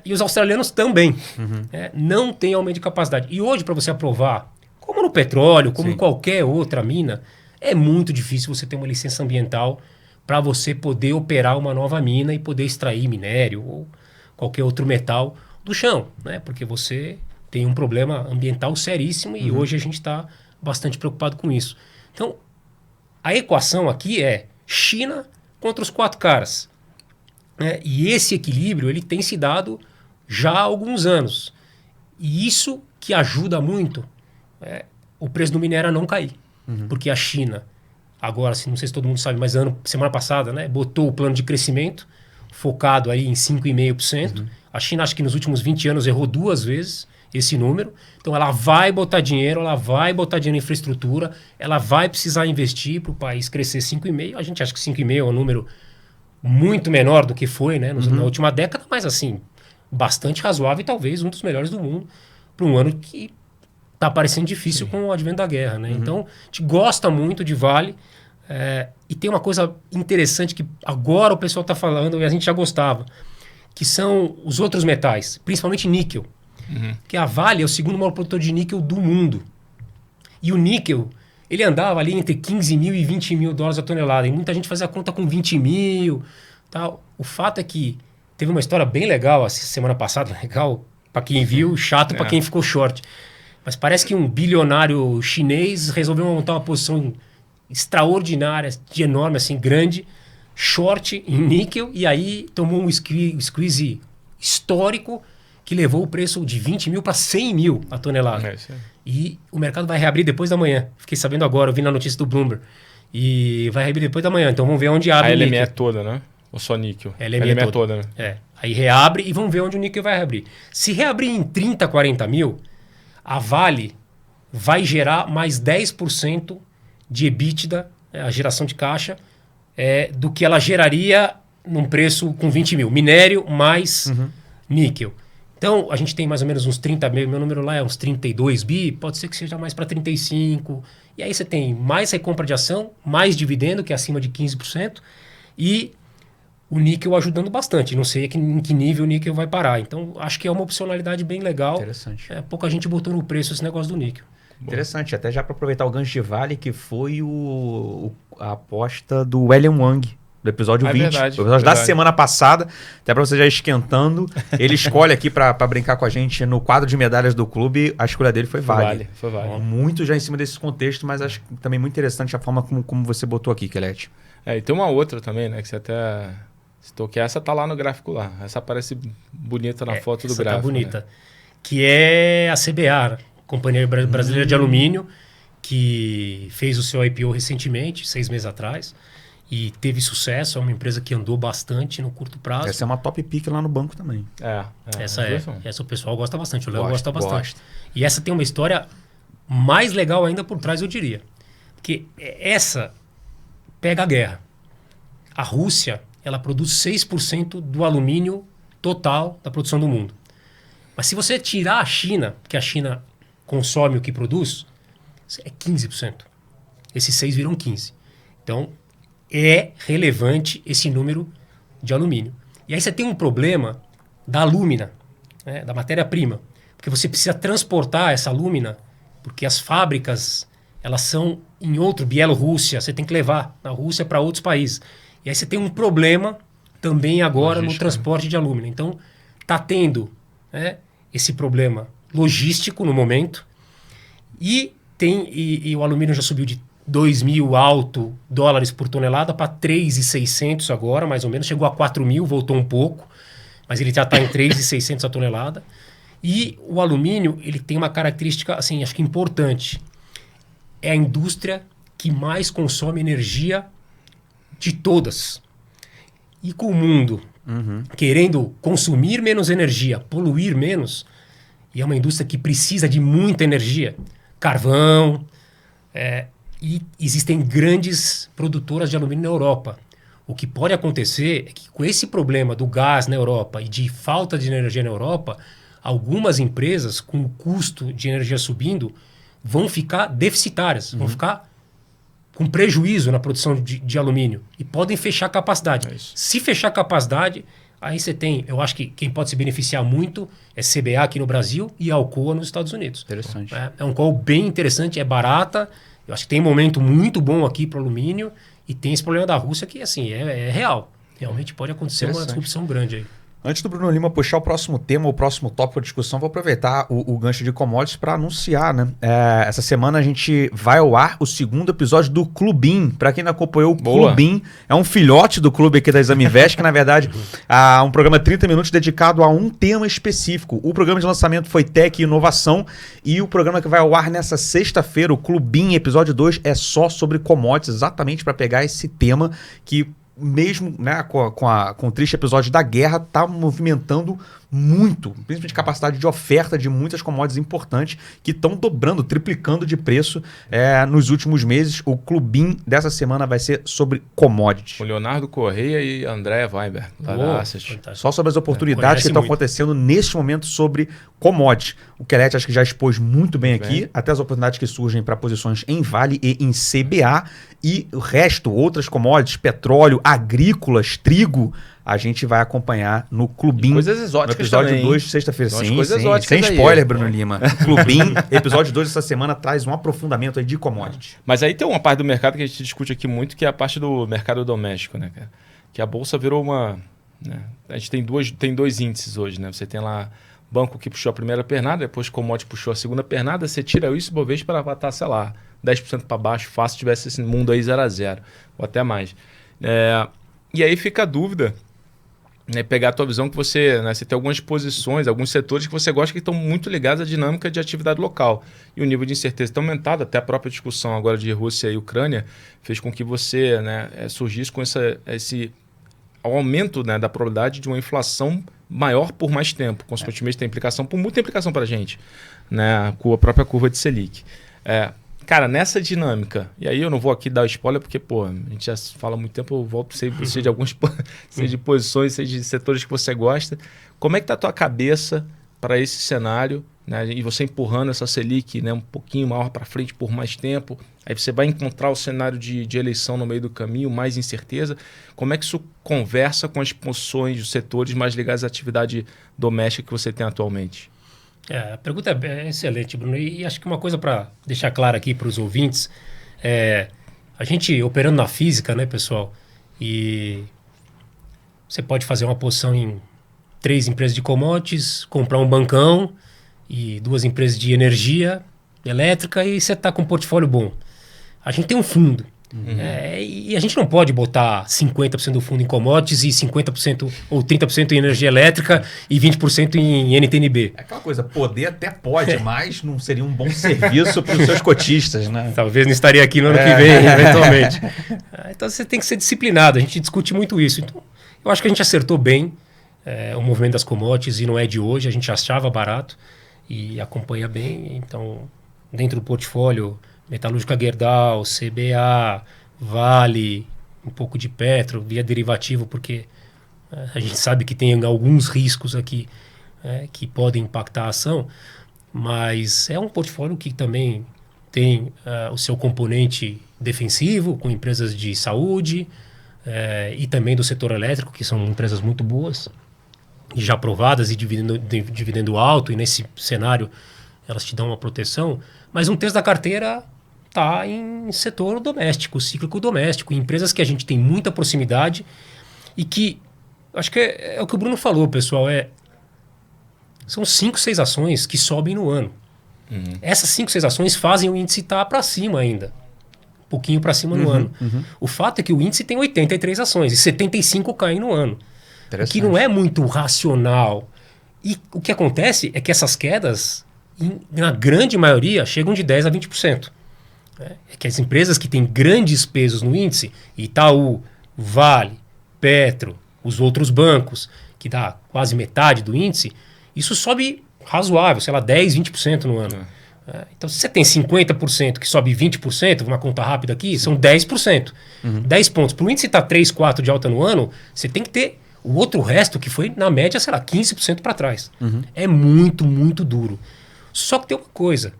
E os australianos também. Não tem aumento de capacidade. E hoje, para você aprovar, como no petróleo, como em qualquer outra mina, é muito difícil você ter uma licença ambiental para você poder operar uma nova mina e poder extrair minério ou qualquer outro metal do chão, né? Porque você tem um problema ambiental seríssimo e hoje a gente está bastante preocupado com isso. Então, a equação aqui é China contra os 4 caras. Né? E esse equilíbrio ele tem se dado já há alguns anos. E isso que ajuda muito o preço do minério a não cair. Porque a China, agora, não sei se todo mundo sabe, mas semana passada, né, botou o plano de crescimento focado aí em 5,5%. A China, acho que nos últimos 20 anos, errou 2 vezes esse número. Então, ela vai botar dinheiro, em infraestrutura, ela vai precisar investir para o país crescer 5,5%. A gente acha que 5,5% é um número muito menor do que foi, né, na última década, mas assim, bastante razoável e talvez um dos melhores do mundo para um ano que está parecendo difícil com o advento da guerra. Né? Então, a gente gosta muito de Vale. E tem uma coisa interessante que agora o pessoal está falando e a gente já gostava, que são os outros metais, principalmente níquel. Que a Vale é o segundo maior produtor de níquel do mundo. E o níquel, ele andava ali entre 15 mil e 20 mil dólares a tonelada. E muita gente fazia a conta com 20 mil. Tal. O fato é que teve uma história bem legal, semana passada, legal para quem viu, chato para quem ficou short. Mas parece que um bilionário chinês resolveu montar uma posição extraordinária, de enorme, assim, grande, short em níquel, e aí tomou um squeeze histórico que levou o preço de 20 mil para 100 mil a tonelada. E o mercado vai reabrir depois da manhã. Fiquei sabendo agora, eu vi na notícia do Bloomberg. E vai reabrir depois da manhã, então vamos ver onde abre o níquel. A LME é toda, né? Ou só níquel? LME é toda, né? Aí reabre e vamos ver onde o níquel vai reabrir. Se reabrir em 30, 40 mil, a Vale vai gerar mais 10% de EBITDA, a geração de caixa, do que ela geraria num preço com 20 mil. Minério mais níquel. Então, a gente tem mais ou menos uns 30 mil, meu número lá é uns 32 bi, pode ser que seja mais para 35. E aí você tem mais recompra de ação, mais dividendo, que é acima de 15%, e o níquel ajudando bastante. Não sei em que nível o níquel vai parar. Então, acho que é uma opcionalidade bem legal. Interessante. Pouca gente botou no preço esse negócio do níquel. Interessante, até já para aproveitar o gancho de Vale, que foi a aposta do William Wang, do episódio 20. Verdade, o episódio da semana passada, até para você já esquentando. Ele escolhe aqui para brincar com a gente no quadro de medalhas do clube, a escolha dele foi Vale. Foi Vale. Muito já em cima desse contexto, mas acho também muito interessante a forma como você botou aqui, Kelete. E tem uma outra também, né, que você até citou, que essa tá lá no gráfico lá. Essa aparece bonita na foto do gráfico. Tá bonita. Né? Que é a CBA, Companhia Brasileira de Alumínio, que fez o seu IPO recentemente, 6 meses atrás, e teve sucesso. É uma empresa que andou bastante no curto prazo. Essa é uma top pick lá no banco também. Essa o pessoal gosta bastante, o Léo gosta bastante. E essa tem uma história mais legal ainda por trás, eu diria. Porque essa pega a guerra. A Rússia, ela produz 6% do alumínio total da produção do mundo. Mas se você tirar a China, que a China consome o que produz, é 15%. Esses 6 viram 15%. Então, é relevante esse número de alumínio. E aí você tem um problema da alúmina, né, da matéria-prima. Porque você precisa transportar essa alúmina, porque as fábricas, elas são em Bielorrússia, você tem que levar da Rússia para outros países. E aí você tem um problema também agora no transporte de alúmina. Então, está tendo, né, esse problema logístico no momento, e o alumínio já subiu de 2 mil alto dólares por tonelada para 3.600 agora, mais ou menos, chegou a 4 mil, voltou um pouco, mas ele já está em 3.600 a tonelada. E o alumínio, ele tem uma característica, assim, acho que importante, é a indústria que mais consome energia de todas. E com o mundo querendo consumir menos energia, poluir menos, e é uma indústria que precisa de muita energia, carvão, e existem grandes produtoras de alumínio na Europa. O que pode acontecer é que com esse problema do gás na Europa e de falta de energia na Europa, algumas empresas com o custo de energia subindo vão ficar deficitárias, vão ficar com prejuízo na produção de alumínio e podem fechar a capacidade. Se fechar a capacidade, aí você tem, eu acho que quem pode se beneficiar muito é CBA aqui no Brasil e a Alcoa nos Estados Unidos. Interessante. É um call bem interessante, é barata, eu acho que tem um momento muito bom aqui para o alumínio E tem esse problema da Rússia que, assim, é real. Realmente pode acontecer uma disrupção grande aí. Antes do Bruno Lima puxar o próximo tema, o próximo tópico de discussão, vou aproveitar o gancho de commodities para anunciar, né? Essa semana a gente vai ao ar o segundo episódio do Clubin. Para quem não acompanhou, o Clubin é um filhote do clube aqui da Exame Invest, que na verdade é um programa de 30 minutos dedicado a um tema específico. O programa de lançamento foi Tech e Inovação e o programa que vai ao ar nessa sexta-feira, o Clubin, episódio 2, é só sobre commodities, exatamente para pegar esse tema que, mesmo, né, com o triste episódio da guerra, está movimentando muito, principalmente capacidade de oferta de muitas commodities importantes que estão dobrando, triplicando de preço nos últimos meses. O Clubin dessa semana vai ser sobre commodities. O Leonardo Correia e Andréa Weinberg. Só sobre as oportunidades que estão acontecendo neste momento sobre commodities. O Kelete acho que já expôs muito bem aqui, até as oportunidades que surgem para posições em Vale e em CBA. E o resto, outras commodities, petróleo, agrícolas, trigo, a gente vai acompanhar no Clubin. Coisas exóticas no episódio também, 2 de sexta-feira. Sim, coisas exóticas sem spoiler, Bruno Lima. Clubin, episódio 2 dessa semana, traz um aprofundamento aí de commodities. Mas aí tem uma parte do mercado que a gente discute aqui muito, que é a parte do mercado doméstico, né, cara? Que a Bolsa virou uma... Né? A gente tem dois índices hoje, né? Você tem lá banco que puxou a primeira pernada, depois commodity puxou a segunda pernada, você tira isso, Bovespa para estar, sei lá, 10% para baixo, fácil, se tivesse esse mundo aí 0 a 0, ou até mais. E aí fica a dúvida, né, pegar a tua visão que você tem algumas posições, alguns setores que você gosta que estão muito ligados à dinâmica de atividade local. E o nível de incerteza está aumentado, até a própria discussão agora de Rússia e Ucrânia fez com que você, né, surgisse com esse aumento, né, da probabilidade de uma inflação maior por mais tempo. Consequentemente, tem implicação por muita implicação para a gente, né, com a própria curva de Selic. Cara, nessa dinâmica, e aí eu não vou aqui dar spoiler porque, pô, a gente já fala há muito tempo, eu volto seja de alguns seja de posições, seja de setores que você gosta. Como é que tá a tua cabeça para esse cenário, né? E você empurrando essa Selic, né, um pouquinho maior para frente por mais tempo, aí você vai encontrar o cenário de eleição no meio do caminho, mais incerteza. Como é que isso conversa com as posições dos setores mais ligados à atividade doméstica que você tem atualmente? A pergunta é excelente, Bruno. E acho que uma coisa para deixar claro aqui para os ouvintes, a gente operando na física, né, pessoal? E você pode fazer uma posição em 3 empresas de commodities, comprar um bancão e 2 empresas de energia elétrica e você está com um portfólio bom. A gente tem um fundo. E a gente não pode botar 50% do fundo em commodities e 50% ou 30% em energia elétrica e 20% em NTNB. É aquela coisa, poder até pode, mas não seria um bom serviço para os seus cotistas, né? Talvez não estaria aqui no ano que vem, eventualmente. Então você tem que ser disciplinado, a gente discute muito isso. Então, eu acho que a gente acertou bem o movimento das commodities e não é de hoje, a gente achava barato e acompanha bem. Então, dentro do portfólio... Metalúrgica Gerdau, CBA, Vale, um pouco de Petro, via derivativo, porque a gente sabe que tem alguns riscos aqui que podem impactar a ação, mas é um portfólio que também tem o seu componente defensivo, com empresas de saúde e também do setor elétrico, que são empresas muito boas, e já aprovadas e dividendo alto, e nesse cenário elas te dão uma proteção, mas 1/3 da carteira está em setor doméstico, cíclico doméstico, em empresas que a gente tem muita proximidade e que, acho que é o que o Bruno falou, pessoal, são 5, 6 ações que sobem no ano. Essas 5, 6 ações fazem o índice estar para cima ainda, um pouquinho para cima no ano. O fato é que o índice tem 83 ações e 75 caem no ano, o que não é muito racional. E o que acontece é que essas quedas, na grande maioria, chegam de 10% a 20%. É que as empresas que têm grandes pesos no índice, Itaú, Vale, Petro, os outros bancos, que dá quase metade do índice, isso sobe razoável, sei lá, 10%, 20% no ano. Então, se você tem 50% que sobe 20%, uma conta rápida aqui, são 10%. 10 pontos. Para o índice estar 3, 4 de alta no ano, você tem que ter o outro resto, que foi, na média, sei lá, 15% para trás. É muito, muito duro. Só que tem uma coisa.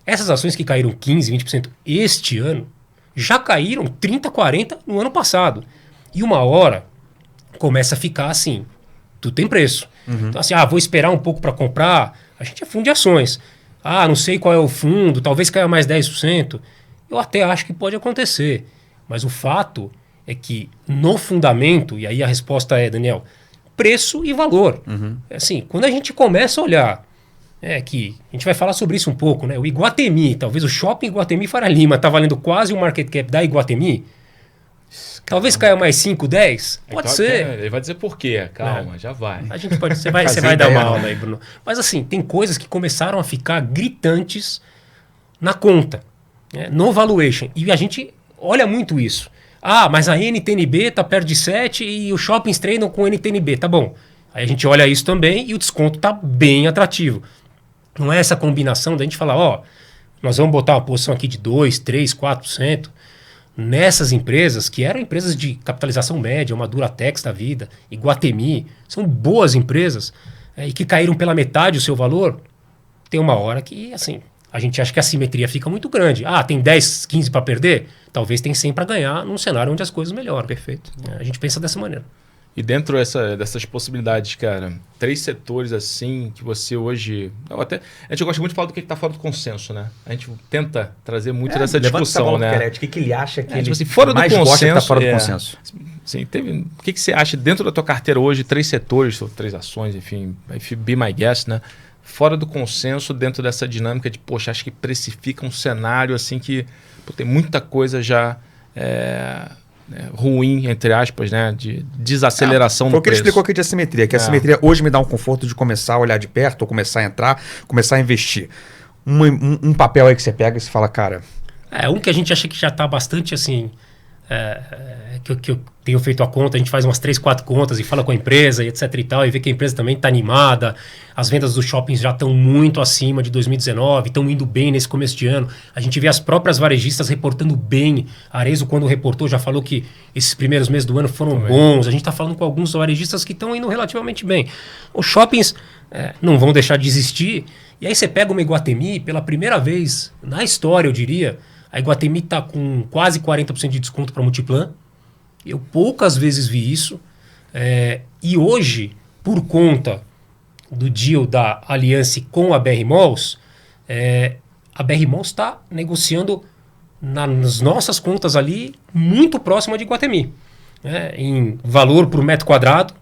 Essas ações que caíram 15%, 20% este ano, já caíram 30%, 40% no ano passado. E uma hora começa a ficar assim, tudo tem preço. Então assim, vou esperar um pouco para comprar. A gente é fundo de ações. Não sei qual é o fundo, talvez caia mais 10%. Eu até acho que pode acontecer. Mas o fato é que no fundamento, e aí a resposta é, Daniel, preço e valor. Assim, quando a gente começa a olhar, que a gente vai falar sobre isso um pouco, né? O Iguatemi, talvez o shopping Iguatemi Faria Lima está valendo quase o market cap da Iguatemi. Talvez caia mais 5, 10. Pode ser. Ele vai dizer por quê. Calma, já vai. A gente pode, você vai dar uma aula aí, Bruno. Mas assim, tem coisas que começaram a ficar gritantes na conta, né? No valuation. E a gente olha muito isso. Mas a NTNB está perto de 7 e os shoppings treinam com NTNB. Tá bom. Aí a gente olha isso também e o desconto está bem atrativo. Não é essa combinação da gente falar, nós vamos botar uma posição aqui de 2, 3, 4%. Nessas empresas, que eram empresas de capitalização média, uma Duratex da vida, Iguatemi, são boas empresas, e que caíram pela metade o seu valor, tem uma hora que, assim, a gente acha que a simetria fica muito grande. Tem 10, 15 para perder? Talvez tem 100 para ganhar num cenário onde as coisas melhoram. Perfeito. A gente pensa dessa maneira. E dentro dessas possibilidades, cara, 3 setores assim que você hoje... a gente gosta muito de falar do que está fora do consenso, né? A gente tenta trazer muito dessa discussão, né? O que ele acha que ele fora mais do consenso, gosta que está fora do consenso? Sim, o que você acha dentro da tua carteira hoje, 3 setores, ou 3 ações, enfim, be my guest, né? Fora do consenso, dentro dessa dinâmica de, poxa, acho que precifica um cenário assim que tem muita coisa já... ruim, entre aspas, né? De desaceleração no preço. Foi o que ele explicou aqui de assimetria, que a assimetria hoje me dá um conforto de começar a olhar de perto, ou começar a entrar, começar a investir. Um papel aí que você pega e você fala, cara... Um que a gente acha que já está bastante assim... que eu tenho feito a conta, a gente faz umas 3, 4 contas e fala com a empresa e etc e tal, e vê que a empresa também está animada, as vendas dos shoppings já estão muito acima de 2019, estão indo bem nesse começo de ano, a gente vê as próprias varejistas reportando bem. A Arezzo, quando reportou, já falou que esses primeiros meses do ano foram bons, a gente está falando com alguns varejistas que estão indo relativamente bem. Os shoppings não vão deixar de existir, e aí você pega uma Iguatemi, pela primeira vez na história, eu diria, a Iguatemi está com quase 40% de desconto para Multiplan. Eu poucas vezes vi isso. E hoje, por conta do deal da Allianz com a BR Malls, a BR Malls está negociando nas nossas contas ali muito próxima de Iguatemi. Em valor por metro quadrado.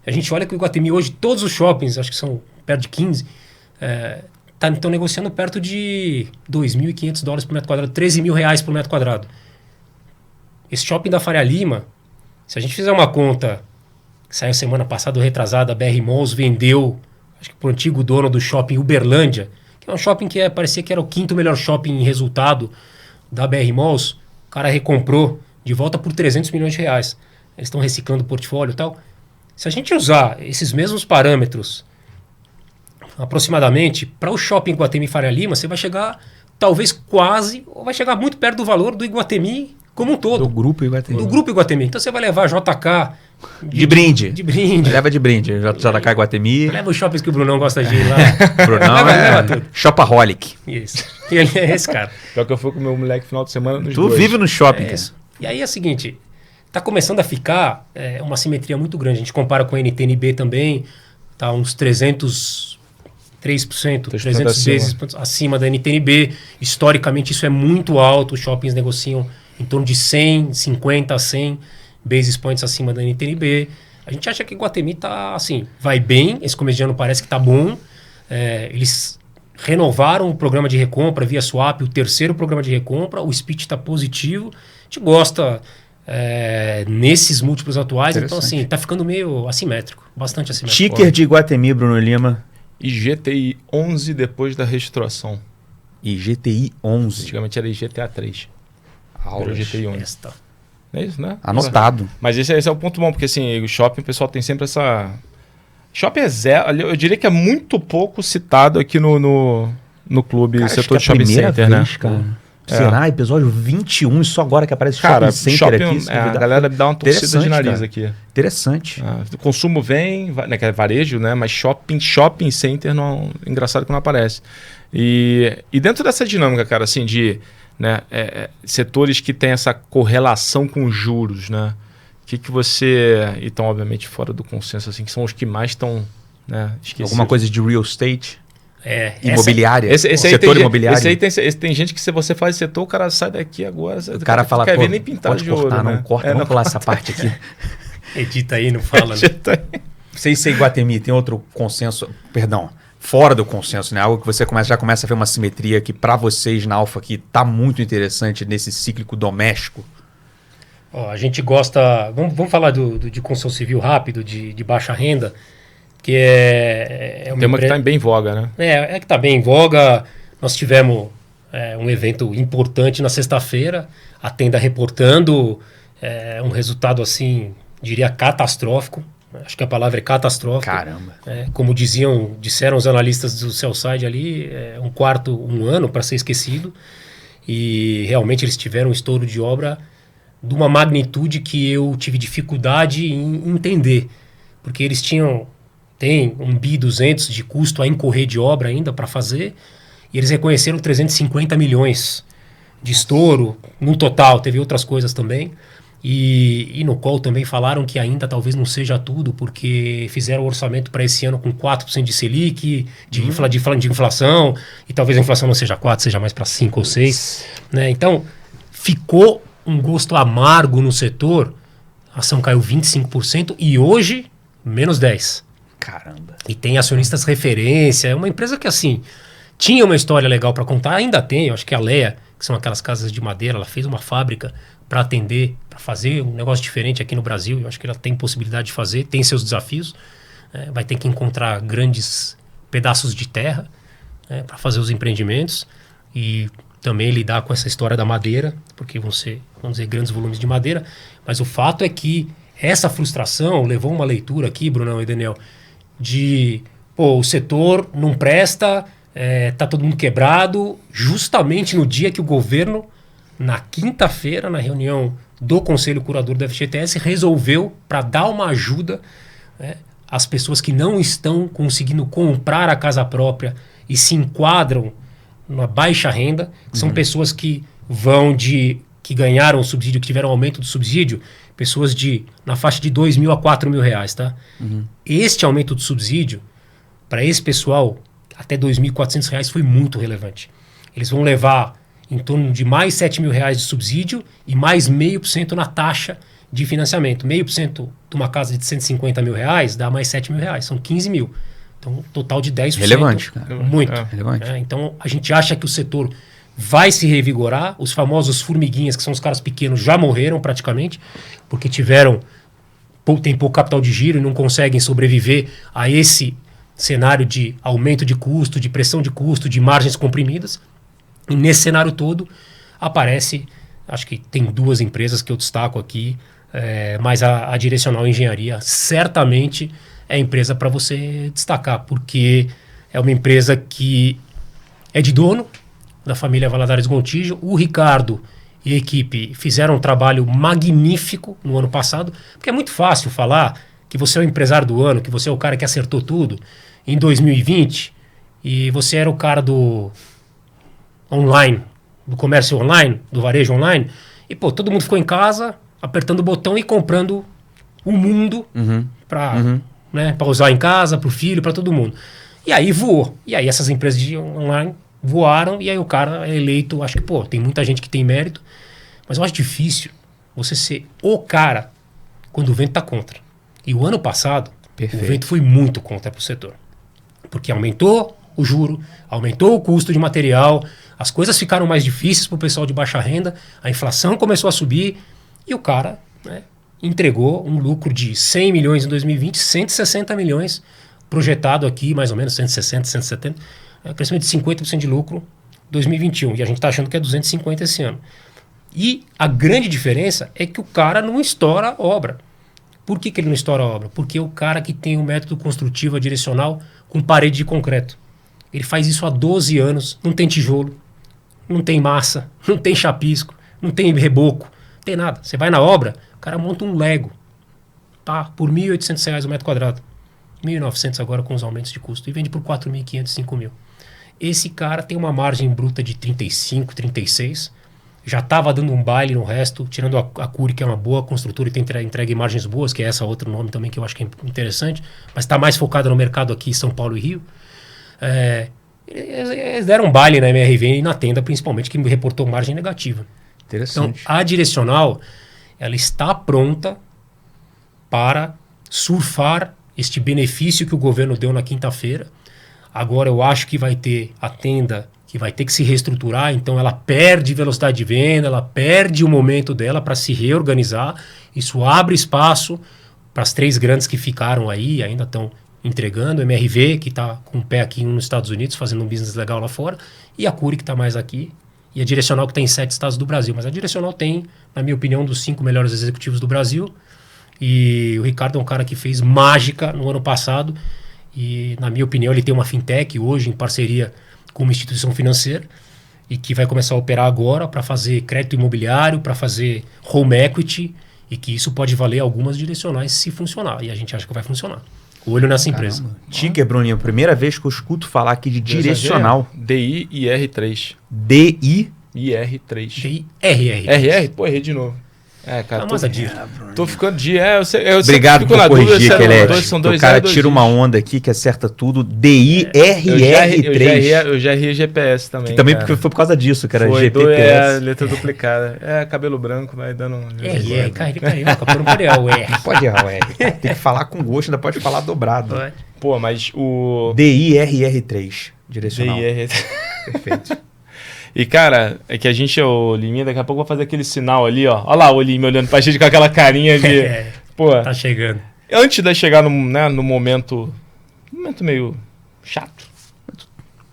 A gente olha que o Iguatemi hoje, todos os shoppings, acho que são perto de 15, estão negociando perto de $2.500 por metro quadrado, R$13.000 por metro quadrado. Esse shopping da Faria Lima, se a gente fizer uma conta, que saiu semana passada, retrasada, a BR Malls vendeu, acho que para o antigo dono do shopping Uberlândia, que é um shopping que parecia que era o 5º melhor shopping em resultado da BR Malls, o cara recomprou de volta por R$300 milhões. Eles estão reciclando o portfólio e tal. Se a gente usar esses mesmos parâmetros aproximadamente para o shopping Iguatemi Faria Lima, você vai chegar talvez quase, ou vai chegar muito perto do valor do Iguatemi como um todo. Do grupo Iguatemi. Do grupo Iguatemi. Então você vai levar JK de brinde. De brinde. Leva de brinde. JK Iguatemi. Leva os shoppings que o Brunão gosta de ir lá. Brunão leva tudo. Shopaholic. Isso. Ele é esse cara. Pior que eu fui com o meu moleque final de semana nos Tu dois. vive no shopping, cara. Isso. E aí é o seguinte, está começando a ficar uma simetria muito grande. A gente compara com a NTNB também, está uns 300 vezes acima da NTNB. Historicamente isso é muito alto, os shoppings negociam em torno de 100, 50, 100 basis points acima da NTNB. A gente acha que o Iguatemi tá assim, vai bem, esse começo de ano parece que tá bom. Eles renovaram o programa de recompra via swap, o 3º programa de recompra, o speech está positivo. A gente gosta nesses múltiplos atuais, então assim, tá ficando meio assimétrico, bastante assimétrico. Ticker de Iguatemi, Bruno Lima. IGTI 11 depois da reestruturação. IGTI 11. Antigamente era IGTA 3. Aulas. IGTI 11. Esta. É isso, né? Anotado. Mas esse é o ponto bom, porque assim, o shopping, o pessoal tem sempre essa... Shopping é zero, eu diria que é muito pouco citado aqui no clube, cara, setor de shopping center, vez, né? Cara. Será? Episódio 21, só agora que aparece cara, shopping center aqui. A galera dá uma torcida de nariz cara. aqui. Interessante. O consumo vem, né, que é varejo, né? Mas shopping center, não, engraçado que não aparece. E dentro dessa dinâmica, cara, assim, de né, setores que tem essa correlação com juros, né? O que você... E estão, obviamente, fora do consenso, assim, que são os que mais estão, né, esquecidos. Alguma coisa de real estate? Imobiliária. Setor imobiliário. Esse tem gente que se você faz setor, o cara sai daqui agora. O cara fala, quer ver nem pintar de cortar, ouro, não né? corta, vamos pular essa parte aqui. Edita aí, não fala, né? Não sei se Iguatemi tem outro consenso, perdão, fora do consenso, né? Algo que você já começa a ver uma simetria que para vocês na Alfa aqui tá muito interessante nesse cíclico doméstico. Ó, a gente gosta... Vamos falar de construção civil rápido, de baixa renda, que tem uma que está bem em voga, né? É que está bem em voga. Nós tivemos um evento importante na sexta-feira, a Tenda reportando um resultado, assim, diria catastrófico. Acho que a palavra é catastrófico. Caramba. Como disseram os analistas do Sell-Side ali, um ano para ser esquecido. E realmente eles tiveram um estouro de obra de uma magnitude que eu tive dificuldade em entender. Porque eles têm 1.200 bi de custo a incorrer de obra ainda para fazer, e eles reconheceram 350 milhões de estouro no total. Teve outras coisas também. E no qual também falaram que ainda talvez não seja tudo, porque fizeram o orçamento para esse ano com 4% de Selic, de inflação, e talvez a inflação não seja 4%, seja mais para 5% ou 6%. Né? Então, ficou um gosto amargo no setor. A ação caiu 25% e hoje, menos 10%. Caramba. E tem acionistas referência. É uma empresa que, assim, tinha uma história legal para contar, ainda tem. Eu acho que a Lea, que são aquelas casas de madeira, ela fez uma fábrica para atender, para fazer um negócio diferente aqui no Brasil. Eu acho que ela tem possibilidade de fazer, tem seus desafios. Vai ter que encontrar grandes pedaços de terra para fazer os empreendimentos e também lidar com essa história da madeira, porque vão ser, vamos dizer, grandes volumes de madeira. Mas o fato é que essa frustração levou uma leitura aqui, Brunão e Daniel, de o setor não presta, tá todo mundo quebrado, justamente no dia que o governo, na quinta-feira, na reunião do Conselho Curador da FGTS, resolveu para dar uma ajuda às pessoas que não estão conseguindo comprar a casa própria e se enquadram na baixa renda, que são pessoas que que ganharam o subsídio, que tiveram aumento do subsídio, pessoas na faixa de R$2.000 a R$4.000, tá? Este aumento do subsídio, para esse pessoal, até R$2.400 foi muito relevante. Eles vão levar em torno de mais R$7.000 de subsídio e mais 0,5% na taxa de financiamento. 0,5% de uma casa de R$150 mil dá mais R$7.000, são 15 mil. Então, um total de 10%. Relevante, cara. Muito. Relevante. Então, a gente acha que o setor vai se revigorar. Os famosos formiguinhas, que são os caras pequenos, já morreram praticamente, porque tem pouco capital de giro e não conseguem sobreviver a esse cenário de aumento de custo, de pressão de custo, de margens comprimidas. E nesse cenário todo aparece, acho que tem 2 empresas que eu destaco aqui, mas a Direcional Engenharia certamente é a empresa para você destacar, porque é uma empresa que é de dono da família Valadares Gontijo. O Ricardo e a equipe fizeram um trabalho magnífico no ano passado, porque é muito fácil falar que você é o empresário do ano, que você é o cara que acertou tudo em 2020 e você era o cara do online, do comércio online, do varejo online, e todo mundo ficou em casa apertando o botão e comprando o mundo para usar em casa, para o filho, para todo mundo. E aí voou. E aí essas empresas de online voaram e aí o cara é eleito. Acho que, tem muita gente que tem mérito, mas eu acho difícil você ser o cara quando o vento está contra. E o ano passado, o vento foi muito contra para o setor. Porque aumentou o juro, aumentou o custo de material, as coisas ficaram mais difíceis para o pessoal de baixa renda, a inflação começou a subir e o cara entregou um lucro de 100 milhões em 2020, 160 milhões projetado aqui, mais ou menos 160, 170, crescimento de 50% de lucro em 2021. E a gente está achando que é 250 esse ano. E a grande diferença é que o cara não estoura a obra. Por que ele não estoura a obra? Porque é o cara que tem um método construtivo direcional com parede de concreto. Ele faz isso há 12 anos, não tem tijolo, não tem massa, não tem chapisco, não tem reboco, não tem nada. Você vai na obra, o cara monta um Lego, tá? Por R$1.800 o metro quadrado. 1.900 agora com os aumentos de custo. E vende por 4.500, 5.000. Esse cara tem uma margem bruta de 35, 36. Já estava dando um baile no resto, tirando a Cury, que é uma boa construtora e tem entregue margens boas, que é essa outro nome também que eu acho que é interessante, mas está mais focada no mercado aqui, São Paulo e Rio. Eles deram um baile na MRV e na Tenda, principalmente, que reportou margem negativa. Interessante. Então, a Direcional, ela está pronta para surfar este benefício que o governo deu na quinta-feira. Agora eu acho que vai ter a Tenda que vai ter que se reestruturar, então ela perde velocidade de venda, ela perde o momento dela para se reorganizar. Isso abre espaço para as 3 grandes que ficaram aí, ainda estão entregando, MRV, que está com o pé aqui nos Estados Unidos, fazendo um business legal lá fora, e a Cury, que está mais aqui, e a Direcional, que tem 7 estados do Brasil. Mas a Direcional tem, na minha opinião, um dos 5 melhores executivos do Brasil, e o Ricardo é um cara que fez mágica no ano passado, e, na minha opinião, ele tem uma fintech hoje em parceria com uma instituição financeira e que vai começar a operar agora para fazer crédito imobiliário, para fazer home equity, e que isso pode valer algumas direcionais se funcionar. E a gente acha que vai funcionar. Olho nessa empresa. Ticker, Bruninho, primeira vez que eu escuto falar aqui de direcional. DIIR3. DI? IR3. DIRR. RR? Pô, errei de novo. Cara, tô ficando de... eu Obrigado por corrigir, Kelete. São dois o cara tira uma onda aqui que acerta tudo. DIRR3. Eu já errei GPS também. Que também porque foi por causa disso, cara. Foi, GPPS. letra duplicada. Cabelo branco, vai dando... RR, carioca, por não pode errar o R. Pode errar o R. Tem que falar com gosto, ainda pode falar dobrado. Pô, mas o... DIRR3, direcional. Perfeito. E, cara, é que o Liminha, daqui a pouco vai fazer aquele sinal ali, ó. Olha lá o Liminha olhando pra gente com aquela carinha de... Pô, tá chegando. Antes de chegar no momento meio chato.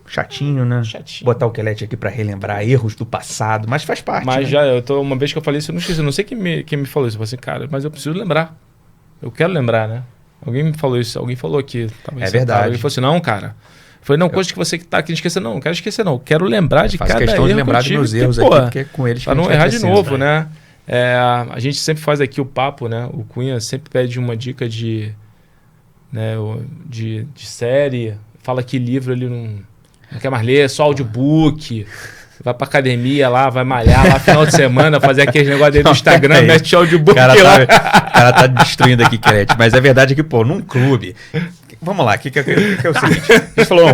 Chatinho, né? Chatinho. Botar o Kelete aqui pra relembrar erros do passado, mas faz parte. Mas né? uma vez que eu falei isso, eu não esqueci. Eu não sei quem me falou isso. Eu falei assim, cara, mas eu preciso lembrar. Eu quero lembrar, né? Alguém me falou isso. Alguém falou aqui. É verdade. Ele falou assim, não, cara... Foi, não, coisa que você que tá aqui, não esqueça não quero esquecer não, quero lembrar de cada erro. Faz questão de lembrar dos meus erros aqui, porque é com eles que pra não errar de novo, né? A gente sempre faz aqui o papo, né? O Cunha sempre pede uma dica de série, fala que livro ele não quer mais ler, só audiobook, vai pra academia lá, vai malhar lá final de semana, fazer aqueles negócios dele no Instagram, mete audiobook lá. O cara tá destruindo aqui, Kelete, mas é verdade que, num clube... Vamos lá, o que é o seguinte? A gente falou,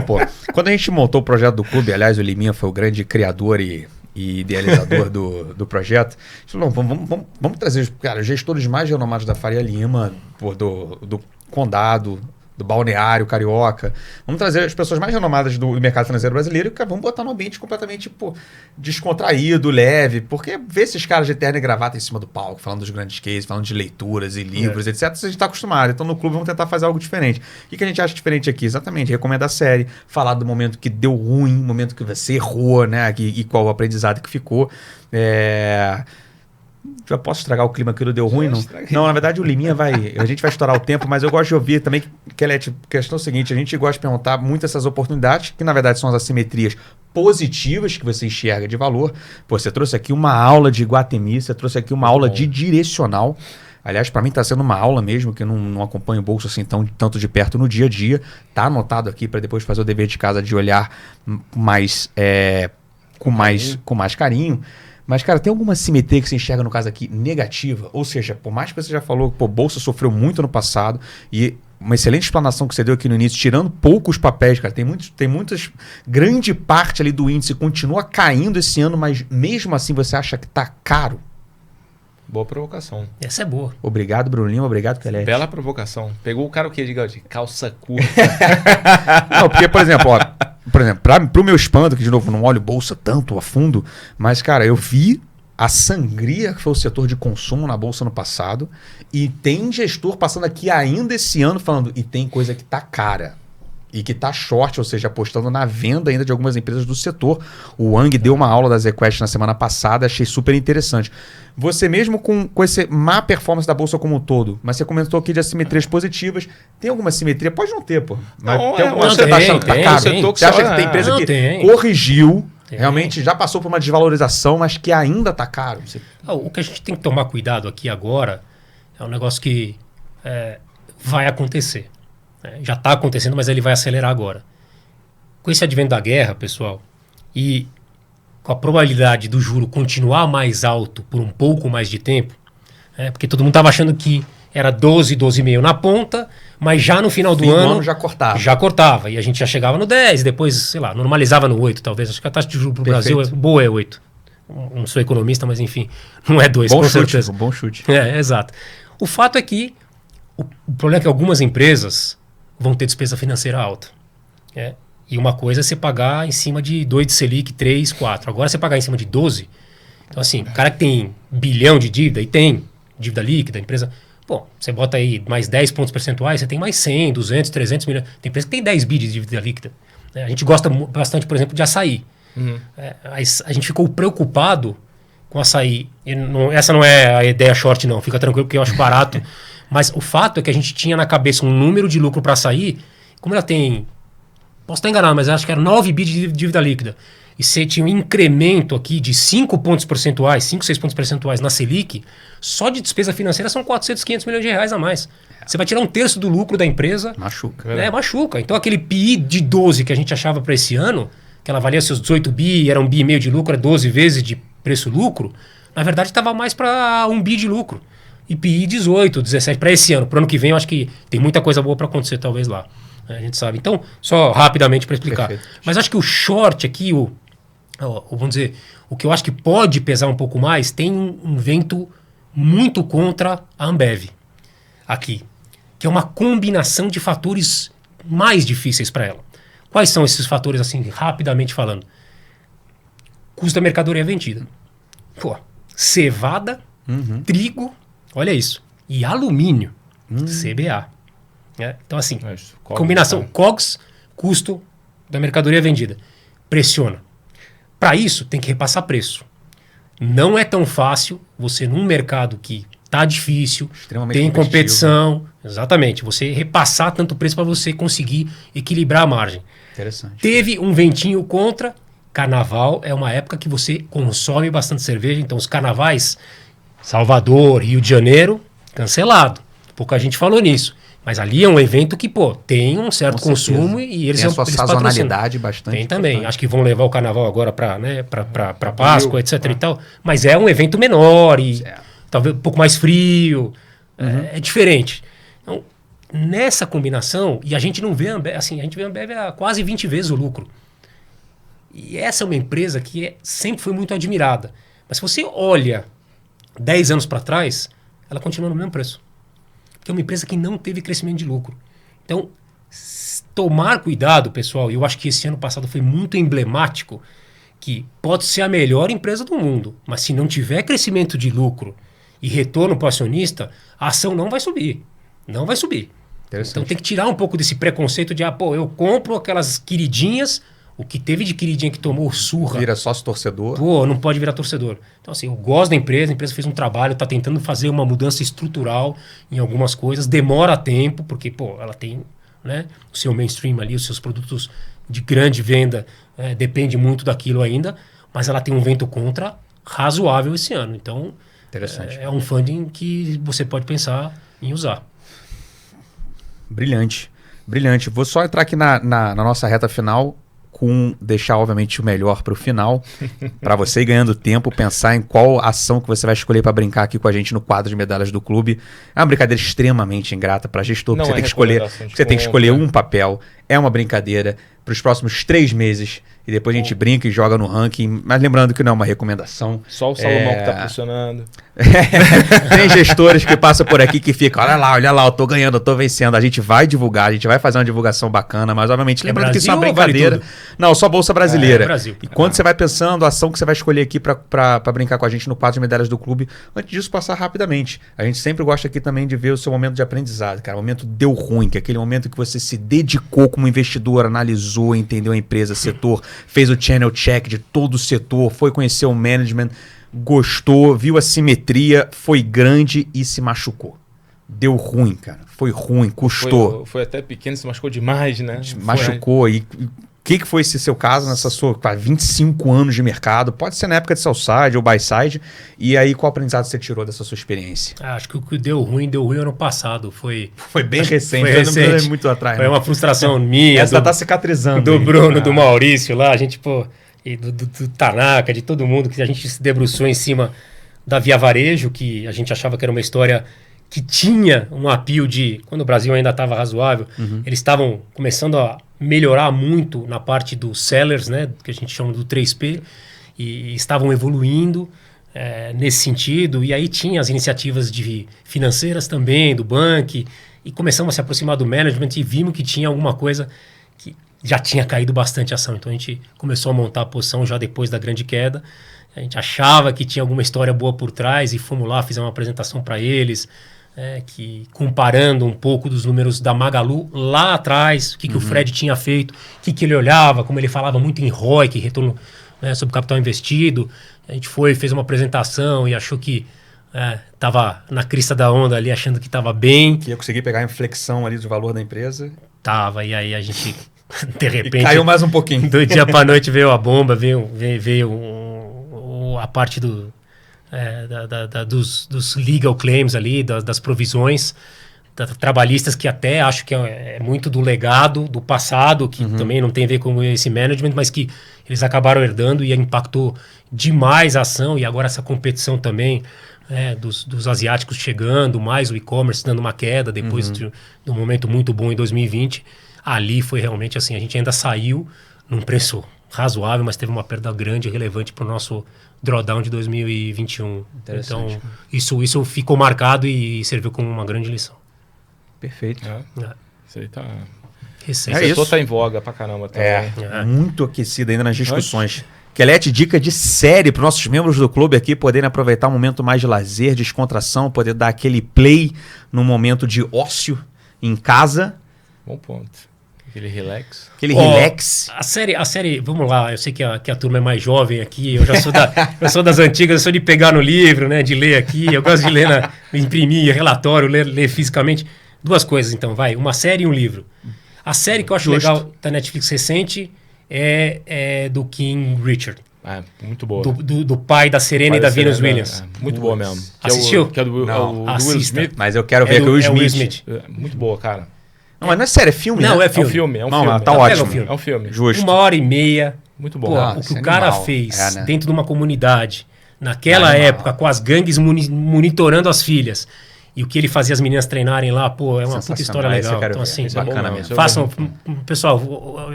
quando a gente montou o projeto do clube, aliás, o Liminha foi o grande criador e idealizador do projeto, a gente falou, vamos trazer os gestores mais renomados da Faria Lima, do Condado, do Balneário Carioca. Vamos trazer as pessoas mais renomadas do mercado financeiro brasileiro e vamos botar num ambiente completamente descontraído, leve, porque ver esses caras de terno e gravata em cima do palco, falando dos grandes cases, falando de leituras e livros, etc., a gente está acostumado. Então, no clube, vamos tentar fazer algo diferente. O que a gente acha diferente aqui? Exatamente, recomendar a série, falar do momento que deu ruim, momento que você errou, né? E qual o aprendizado que ficou. Já posso estragar o clima que não deu ruim, não? Não, na verdade o Liminha a gente vai estourar o tempo, mas eu gosto de ouvir também, Kelete, a questão é a seguinte, a gente gosta de perguntar muito essas oportunidades, que na verdade são as assimetrias positivas que você enxerga de valor. Você trouxe aqui uma aula de Iguatemi, você trouxe aqui uma aula de direcional. Aliás, para mim está sendo uma aula mesmo, que eu não acompanho o bolso assim tanto de perto no dia a dia. Tá anotado aqui para depois fazer o dever de casa de olhar com mais carinho. Mas, cara, tem alguma simetria que você enxerga no caso aqui negativa? Ou seja, por mais que você já falou que Bolsa sofreu muito no passado e uma excelente explanação que você deu aqui no início, tirando poucos papéis, cara, tem muitas... Grande parte ali do índice continua caindo esse ano, mas mesmo assim você acha que tá caro? Boa provocação. Essa é boa. Obrigado, Bruno Lima. Obrigado, Kelete. Bela provocação. Pegou o cara o quê, de calça curta? Não, porque, por exemplo, pro meu espanto, que de novo não olho Bolsa tanto a fundo, mas, cara, eu vi a sangria que foi o setor de consumo na Bolsa no passado e tem gestor passando aqui ainda esse ano falando, e tem coisa que tá cara. E que está short, ou seja, apostando na venda ainda de algumas empresas do setor. O Wang deu uma aula da ZQuest na semana passada, achei super interessante. Você mesmo com essa má performance da Bolsa como um todo, mas você comentou aqui de assimetrias positivas, tem alguma simetria? Pode não ter, pô. Mas não, tem alguma você está achando que tá caro? Você acha que tem empresa que corrigiu, realmente já passou por uma desvalorização, mas que ainda está caro? O que a gente tem que tomar cuidado aqui agora é um negócio que vai acontecer. Já está acontecendo, mas ele vai acelerar agora. Com esse advento da guerra, pessoal, e com a probabilidade do juro continuar mais alto por um pouco mais de tempo, porque todo mundo estava achando que era 12, 12,5 na ponta, mas já no final do Fim ano já cortava. Já cortava. E a gente já chegava no 10, depois, sei lá, normalizava no 8, talvez. Acho que a taxa de juros pro Brasil boa é 8. Não sou economista, mas enfim, não é 2, bom com chute, certeza. Bom chute. Exato. O fato é que o problema é que algumas empresas vão ter despesa financeira alta. E uma coisa é você pagar em cima de 2 de Selic, 3, 4. Agora você pagar em cima de 12. Então, assim, o cara que tem bilhão de dívida, e tem dívida líquida, a empresa... Pô, você bota aí mais 10 pontos percentuais, você tem mais 100, 200, 300 milhões. Tem empresa que tem 10 bi de dívida líquida. A gente gosta bastante, por exemplo, de açaí. A gente ficou preocupado com açaí. Essa não é a ideia short, não. Fica tranquilo, porque eu acho barato. Mas o fato é que a gente tinha na cabeça um número de lucro para açaí. Como ela tem... Posso estar enganado, mas acho que era 9 bi de dívida líquida. E você tinha um incremento aqui de 5 pontos percentuais, 5, 6 pontos percentuais na Selic, só de despesa financeira são 400, 500 milhões de reais a mais. Você vai tirar 1/3 do lucro da empresa. Machuca. Machuca. Então aquele PI de 12 que a gente achava para esse ano, que ela valia seus 18 bi, era 1,5 bi de lucro, era 12 vezes de preço-lucro, na verdade estava mais para 1 bi de lucro. E PI 18, 17 para esse ano. Para o ano que vem eu acho que tem muita coisa boa para acontecer talvez lá. A gente sabe. Então, só rapidamente para explicar. Perfeito. Mas acho que o short aqui, vamos dizer, o que eu acho que pode pesar um pouco mais, tem um vento muito contra a Ambev aqui, que é uma combinação de fatores mais difíceis para ela. Quais são esses fatores, assim, rapidamente falando? Custo da mercadoria vendida. Pô, cevada, trigo, olha isso, e alumínio, CBA. Então, assim, combinação COGS, custo da mercadoria vendida. Pressiona. Para isso, tem que repassar preço. Não é tão fácil você, num mercado que tá difícil, tem competição, exatamente, você repassar tanto preço para você conseguir equilibrar a margem. Interessante. Teve um ventinho contra. Carnaval é uma época que você consome bastante cerveja, então os carnavais, Salvador, Rio de Janeiro, cancelado. Pouca gente falou nisso. Mas ali é um evento que, tem um certo consumo e eles tem a sua sazonalidade bastante. Tem também. Importante. Acho que vão levar o carnaval agora para Páscoa, etc. e tal. Mas é um evento menor e talvez um pouco mais frio. É diferente. Então, nessa combinação, e a gente não vê a Ambev, assim, a gente vê a Ambev a quase 20 vezes o lucro. E essa é uma empresa que sempre foi muito admirada. Mas se você olha 10 anos para trás, ela continua no mesmo preço. É uma empresa que não teve crescimento de lucro. Então, tomar cuidado, pessoal, e eu acho que esse ano passado foi muito emblemático, que pode ser a melhor empresa do mundo, mas se não tiver crescimento de lucro e retorno para o acionista, a ação não vai subir. Não vai subir. Então tem que tirar um pouco desse preconceito de, eu compro aquelas queridinhas. O que teve de queridinha que tomou surra... Vira sócio torcedor. Não pode virar torcedor. Então, assim, eu gosto da empresa, a empresa fez um trabalho, está tentando fazer uma mudança estrutural em algumas coisas, demora tempo, porque, ela tem o seu mainstream ali, os seus produtos de grande venda, depende muito daquilo ainda, mas ela tem um vento contra razoável esse ano. Então, interessante. É um funding que você pode pensar em usar. Brilhante. Brilhante. Vou só entrar aqui na nossa reta final, deixar, obviamente, o melhor para o final, para você ir ganhando tempo, pensar em qual ação que você vai escolher para brincar aqui com a gente no quadro de medalhas do clube. É uma brincadeira extremamente ingrata para gestor, porque você tem que escolher um papel. É uma brincadeira para os próximos 3 meses e depois a gente brinca e joga no ranking. Mas lembrando que não é uma recomendação. Só o Salomão que está pressionando. Tem gestores que passam por aqui que ficam, olha lá, eu tô ganhando, eu tô vencendo. A gente vai divulgar, a gente vai fazer uma divulgação bacana, mas obviamente lembrando que isso é uma brincadeira. Não, só Bolsa Brasileira. Brasil. E quando você vai pensando, a ação que você vai escolher aqui para brincar com a gente no quadro de medalhas do clube, antes disso passar rapidamente. A gente sempre gosta aqui também de ver o seu momento de aprendizado, cara. O momento deu ruim, que é aquele momento que você se dedicou como investidor, analisou, entendeu a empresa, setor, fez o channel check de todo o setor, foi conhecer o management, gostou, viu a simetria, foi grande e se machucou. Deu ruim, cara. Foi ruim, custou. Foi até pequeno, se machucou demais, né? Machucou. E o que foi esse seu caso nessa sua 25 anos de mercado? Pode ser na época de sell-side ou buy-side. E aí, qual aprendizado você tirou dessa sua experiência? Acho que o que deu ruim ano passado. Foi bem recente. Foi recente. Não muito atrás. Foi uma frustração minha. Essa tá cicatrizando. Do Bruno, do Maurício lá. A gente, e do Tanaka, de todo mundo, que a gente se debruçou em cima da Via Varejo, que a gente achava que era uma história que tinha um appeal de... Quando o Brasil ainda estava razoável, eles estavam começando a melhorar muito na parte dos sellers, né? Que a gente chama do 3P, e estavam evoluindo nesse sentido. E aí tinha as iniciativas financeiras também, do banco, e começamos a se aproximar do management e vimos que tinha alguma coisa que já tinha caído bastante a ação. Então a gente começou a montar a posição já depois da grande queda. A gente achava que tinha alguma história boa por trás e fomos lá, fizemos uma apresentação para eles, que comparando um pouco dos números da Magalu lá atrás, o que o Fred tinha feito, o que ele olhava, como ele falava muito em ROIC, retorno sobre capital investido. A gente fez uma apresentação e achou que estava na crista da onda ali, achando que estava bem. Que ia conseguir pegar a inflexão ali do valor da empresa. Tava, e aí a gente, de repente... E caiu mais um pouquinho. Do dia para noite veio a bomba, veio a parte dos legal claims ali, das provisões trabalhistas, que até acho que é muito do legado, do passado, que também não tem a ver com esse management, mas que eles acabaram herdando e impactou demais a ação. E agora essa competição também dos asiáticos chegando, mais o e-commerce dando uma queda depois de um momento muito bom em 2020. Ali foi realmente assim, a gente ainda saiu num preço razoável, mas teve uma perda grande e relevante para o nosso drawdown de 2021. Então, isso ficou marcado e serviu como uma grande lição. Perfeito. Isso aí tá... Esse isso. tá em voga pra caramba também. Muito aquecido ainda nas discussões. Kelete, dica de série para os nossos membros do clube aqui poderem aproveitar um momento mais de lazer, descontração, poder dar aquele play no momento de ócio em casa. Bom ponto. Aquele relax. Relax. A série, vamos lá, eu sei que a turma é mais jovem aqui, eu já sou das antigas, eu sou de pegar no livro, né, de ler aqui, eu gosto de ler, imprimir relatório, ler fisicamente. Duas coisas, então, uma série e um livro. A série que eu acho legal da Netflix recente é do King Richard. Muito boa. Do pai da Serena e da Venus Williams. Muito boa mesmo. Assistiu? Que é do Will Smith. Mas eu quero ver com o Will Smith. Muito boa, cara. Não, mas não é série, é filme, não, né? É filme. É um filme. Não, tá ótimo. É um filme. Justo. 1h30. Muito bom. Pô, o que o cara fez né? dentro de uma comunidade, naquela época, com as gangues monitorando as filhas, e o que ele fazia as meninas treinarem lá, pô, é uma puta história legal. Então, assim, bacana mesmo. Façam, pessoal,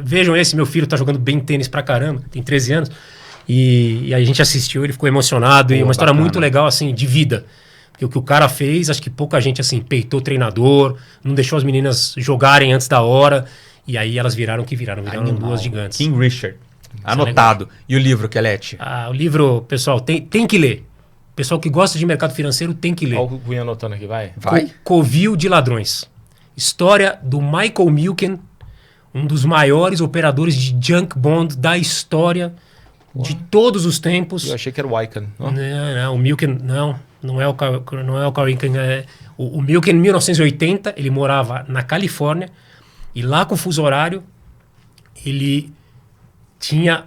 vejam esse, meu filho tá jogando bem tênis pra caramba, tem 13 anos, e a gente assistiu, ele ficou emocionado, e uma história muito legal, assim, de vida. Porque o que o cara fez, acho que pouca gente, assim, peitou o treinador, não deixou as meninas jogarem antes da hora, e aí elas viraram duas gigantes. King Richard. Anotado. E o livro, Kelete? O livro, pessoal, tem que ler. Pessoal que gosta de mercado financeiro tem que ler. Olha o Cunha anotando aqui, vai. Covil de Ladrões. História do Michael Milken, um dos maiores operadores de junk bond da história de todos os tempos. Eu achei que era o Icahn. Não, o Milken, não é o Carl Icahn. O Milken, em 1980, ele morava na Califórnia, e lá com o fuso horário, ele tinha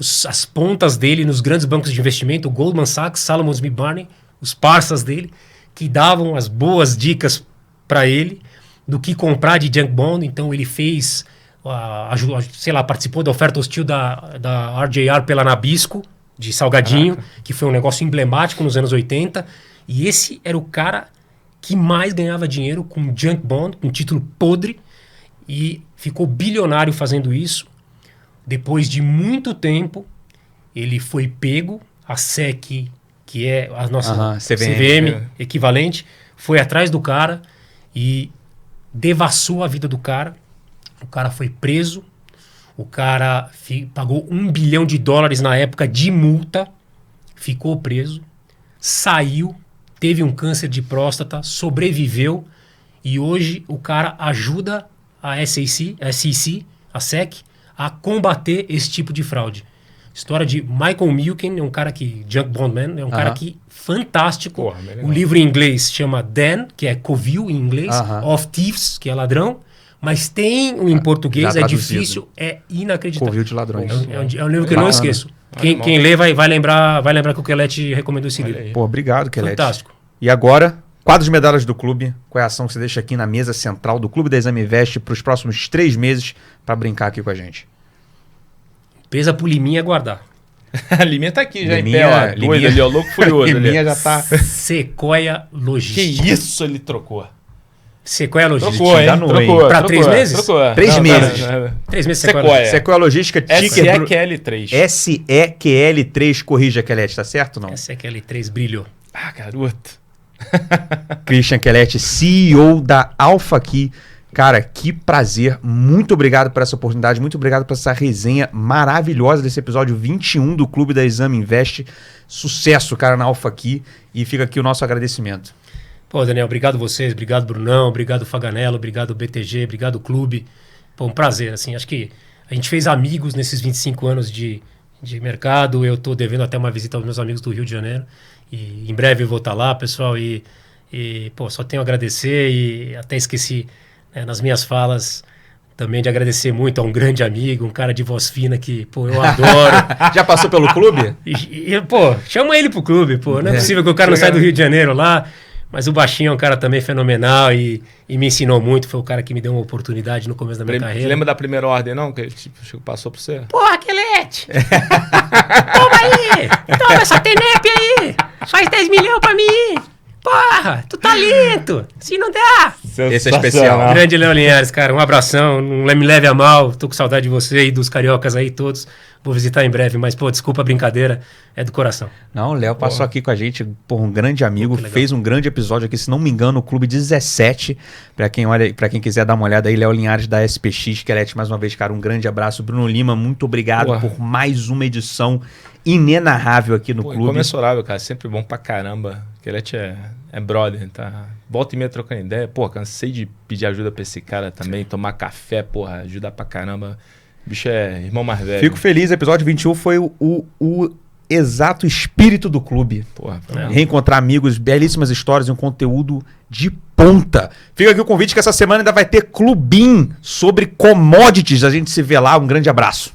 as pontas dele nos grandes bancos de investimento, o Goldman Sachs, Salomon Smith Barney, os parceiros dele, que davam as boas dicas para ele do que comprar de junk bond. Então ele fez, participou da oferta hostil da RJR pela Nabisco, de Salgadinho, que foi um negócio emblemático nos anos 80. E esse era o cara que mais ganhava dinheiro com junk bond, com título podre, e ficou bilionário fazendo isso. Depois de muito tempo, ele foi pego, a SEC, que é a nossa CVM equivalente, foi atrás do cara e devassou a vida do cara. O cara foi preso, o cara pagou $1 bilhão na época de multa, ficou preso, saiu, teve um câncer de próstata, sobreviveu, e hoje o cara ajuda a SEC, a SEC, a combater esse tipo de fraude. História de Michael Milken, é um cara que... Junk Bond Man, é um cara que fantástico. Porra, o livro em inglês chama Dan, que é Covil em inglês, of Thieves, que é ladrão, mas tem um em português, é difícil, é inacreditável. Covil de Ladrões. É um livro que eu não esqueço. Quem lê vai lembrar que o Kelete recomendou esse livro. Pô, obrigado, Kelete. Fantástico. E agora, quadro de medalhas do clube. Qual é a ação que você deixa aqui na mesa central do Clube da Exame Invest para os próximos 3 meses para brincar aqui com a gente? Pesa por liminha guardar. A Liminha tá aqui já Liminha, em pé, ó. Doido ali, ó. Louco furioso. Liminha ali. já tá... Sequoia Que Logística. isso ele trocou? Sequoia Logística. Trocou, hein? Danou, Trocou. Pra trocou, 3 meses? Trocou. 3 meses. 3 meses Sequoia. Sequoia. Sequoia Logística, ticket... SEQL3. SEQL3, corrija, Kelete, tá certo ou não? SEQL3 brilhou. Ah, garoto. Christian Kelete, CEO da Alpha Key. Cara, que prazer. Muito obrigado por essa oportunidade. Muito obrigado por essa resenha maravilhosa desse episódio 21 do Clube da Exame Invest. Sucesso, cara, na Alpha Key. E fica aqui o nosso agradecimento. Pô, Daniel, obrigado vocês, obrigado Brunão, obrigado Faganello, obrigado BTG, obrigado Clube. Pô, um prazer, assim, acho que a gente fez amigos nesses 25 anos de mercado. Eu tô devendo até uma visita aos meus amigos do Rio de Janeiro. E em breve eu vou estar lá, pessoal, e pô, só tenho a agradecer e até esqueci, né, nas minhas falas também de agradecer muito a um grande amigo, um cara de voz fina que, pô, eu adoro. Já passou pelo clube? Pô, chama ele pro clube, pô, não é possível que o cara não saia do Rio de Janeiro lá, mas o Baixinho é um cara também fenomenal e me ensinou muito, foi o cara que me deu uma oportunidade no começo da minha carreira. Lembra da primeira ordem, não? Que tipo, passou pra você? Porra, Kelete! Toma aí! Toma essa TENEP aí! Faz 10 milhões pra mim! Porra, tu tá lento! Se não der! Esse é especial. Grande Léo Linhares, cara, um abração, não me leve a mal, tô com saudade de você e dos cariocas aí todos. Vou visitar em breve, mas, pô, desculpa a brincadeira, é do coração. Não, o Léo passou aqui com a gente, por um grande amigo, Pô, fez um grande episódio aqui, se não me engano, o Clube 17. Pra quem quiser dar uma olhada aí, Léo Linhares da SPX, Kelete, mais uma vez, cara, um grande abraço. Bruno Lima, muito obrigado por mais uma edição inenarrável aqui no clube. Incomensurável, cara, sempre bom pra caramba. Kelete é brother, tá? Volta e meia trocando ideia. Pô, cansei de pedir ajuda pra esse cara também, tomar café, porra, ajuda pra caramba. O bicho é irmão mais velho. Fico feliz, episódio 21 foi o exato espírito do clube. Porra, Reencontrar amigos, belíssimas histórias e um conteúdo de ponta. Fica aqui o convite que essa semana ainda vai ter clubinho sobre commodities. A gente se vê lá. Um grande abraço.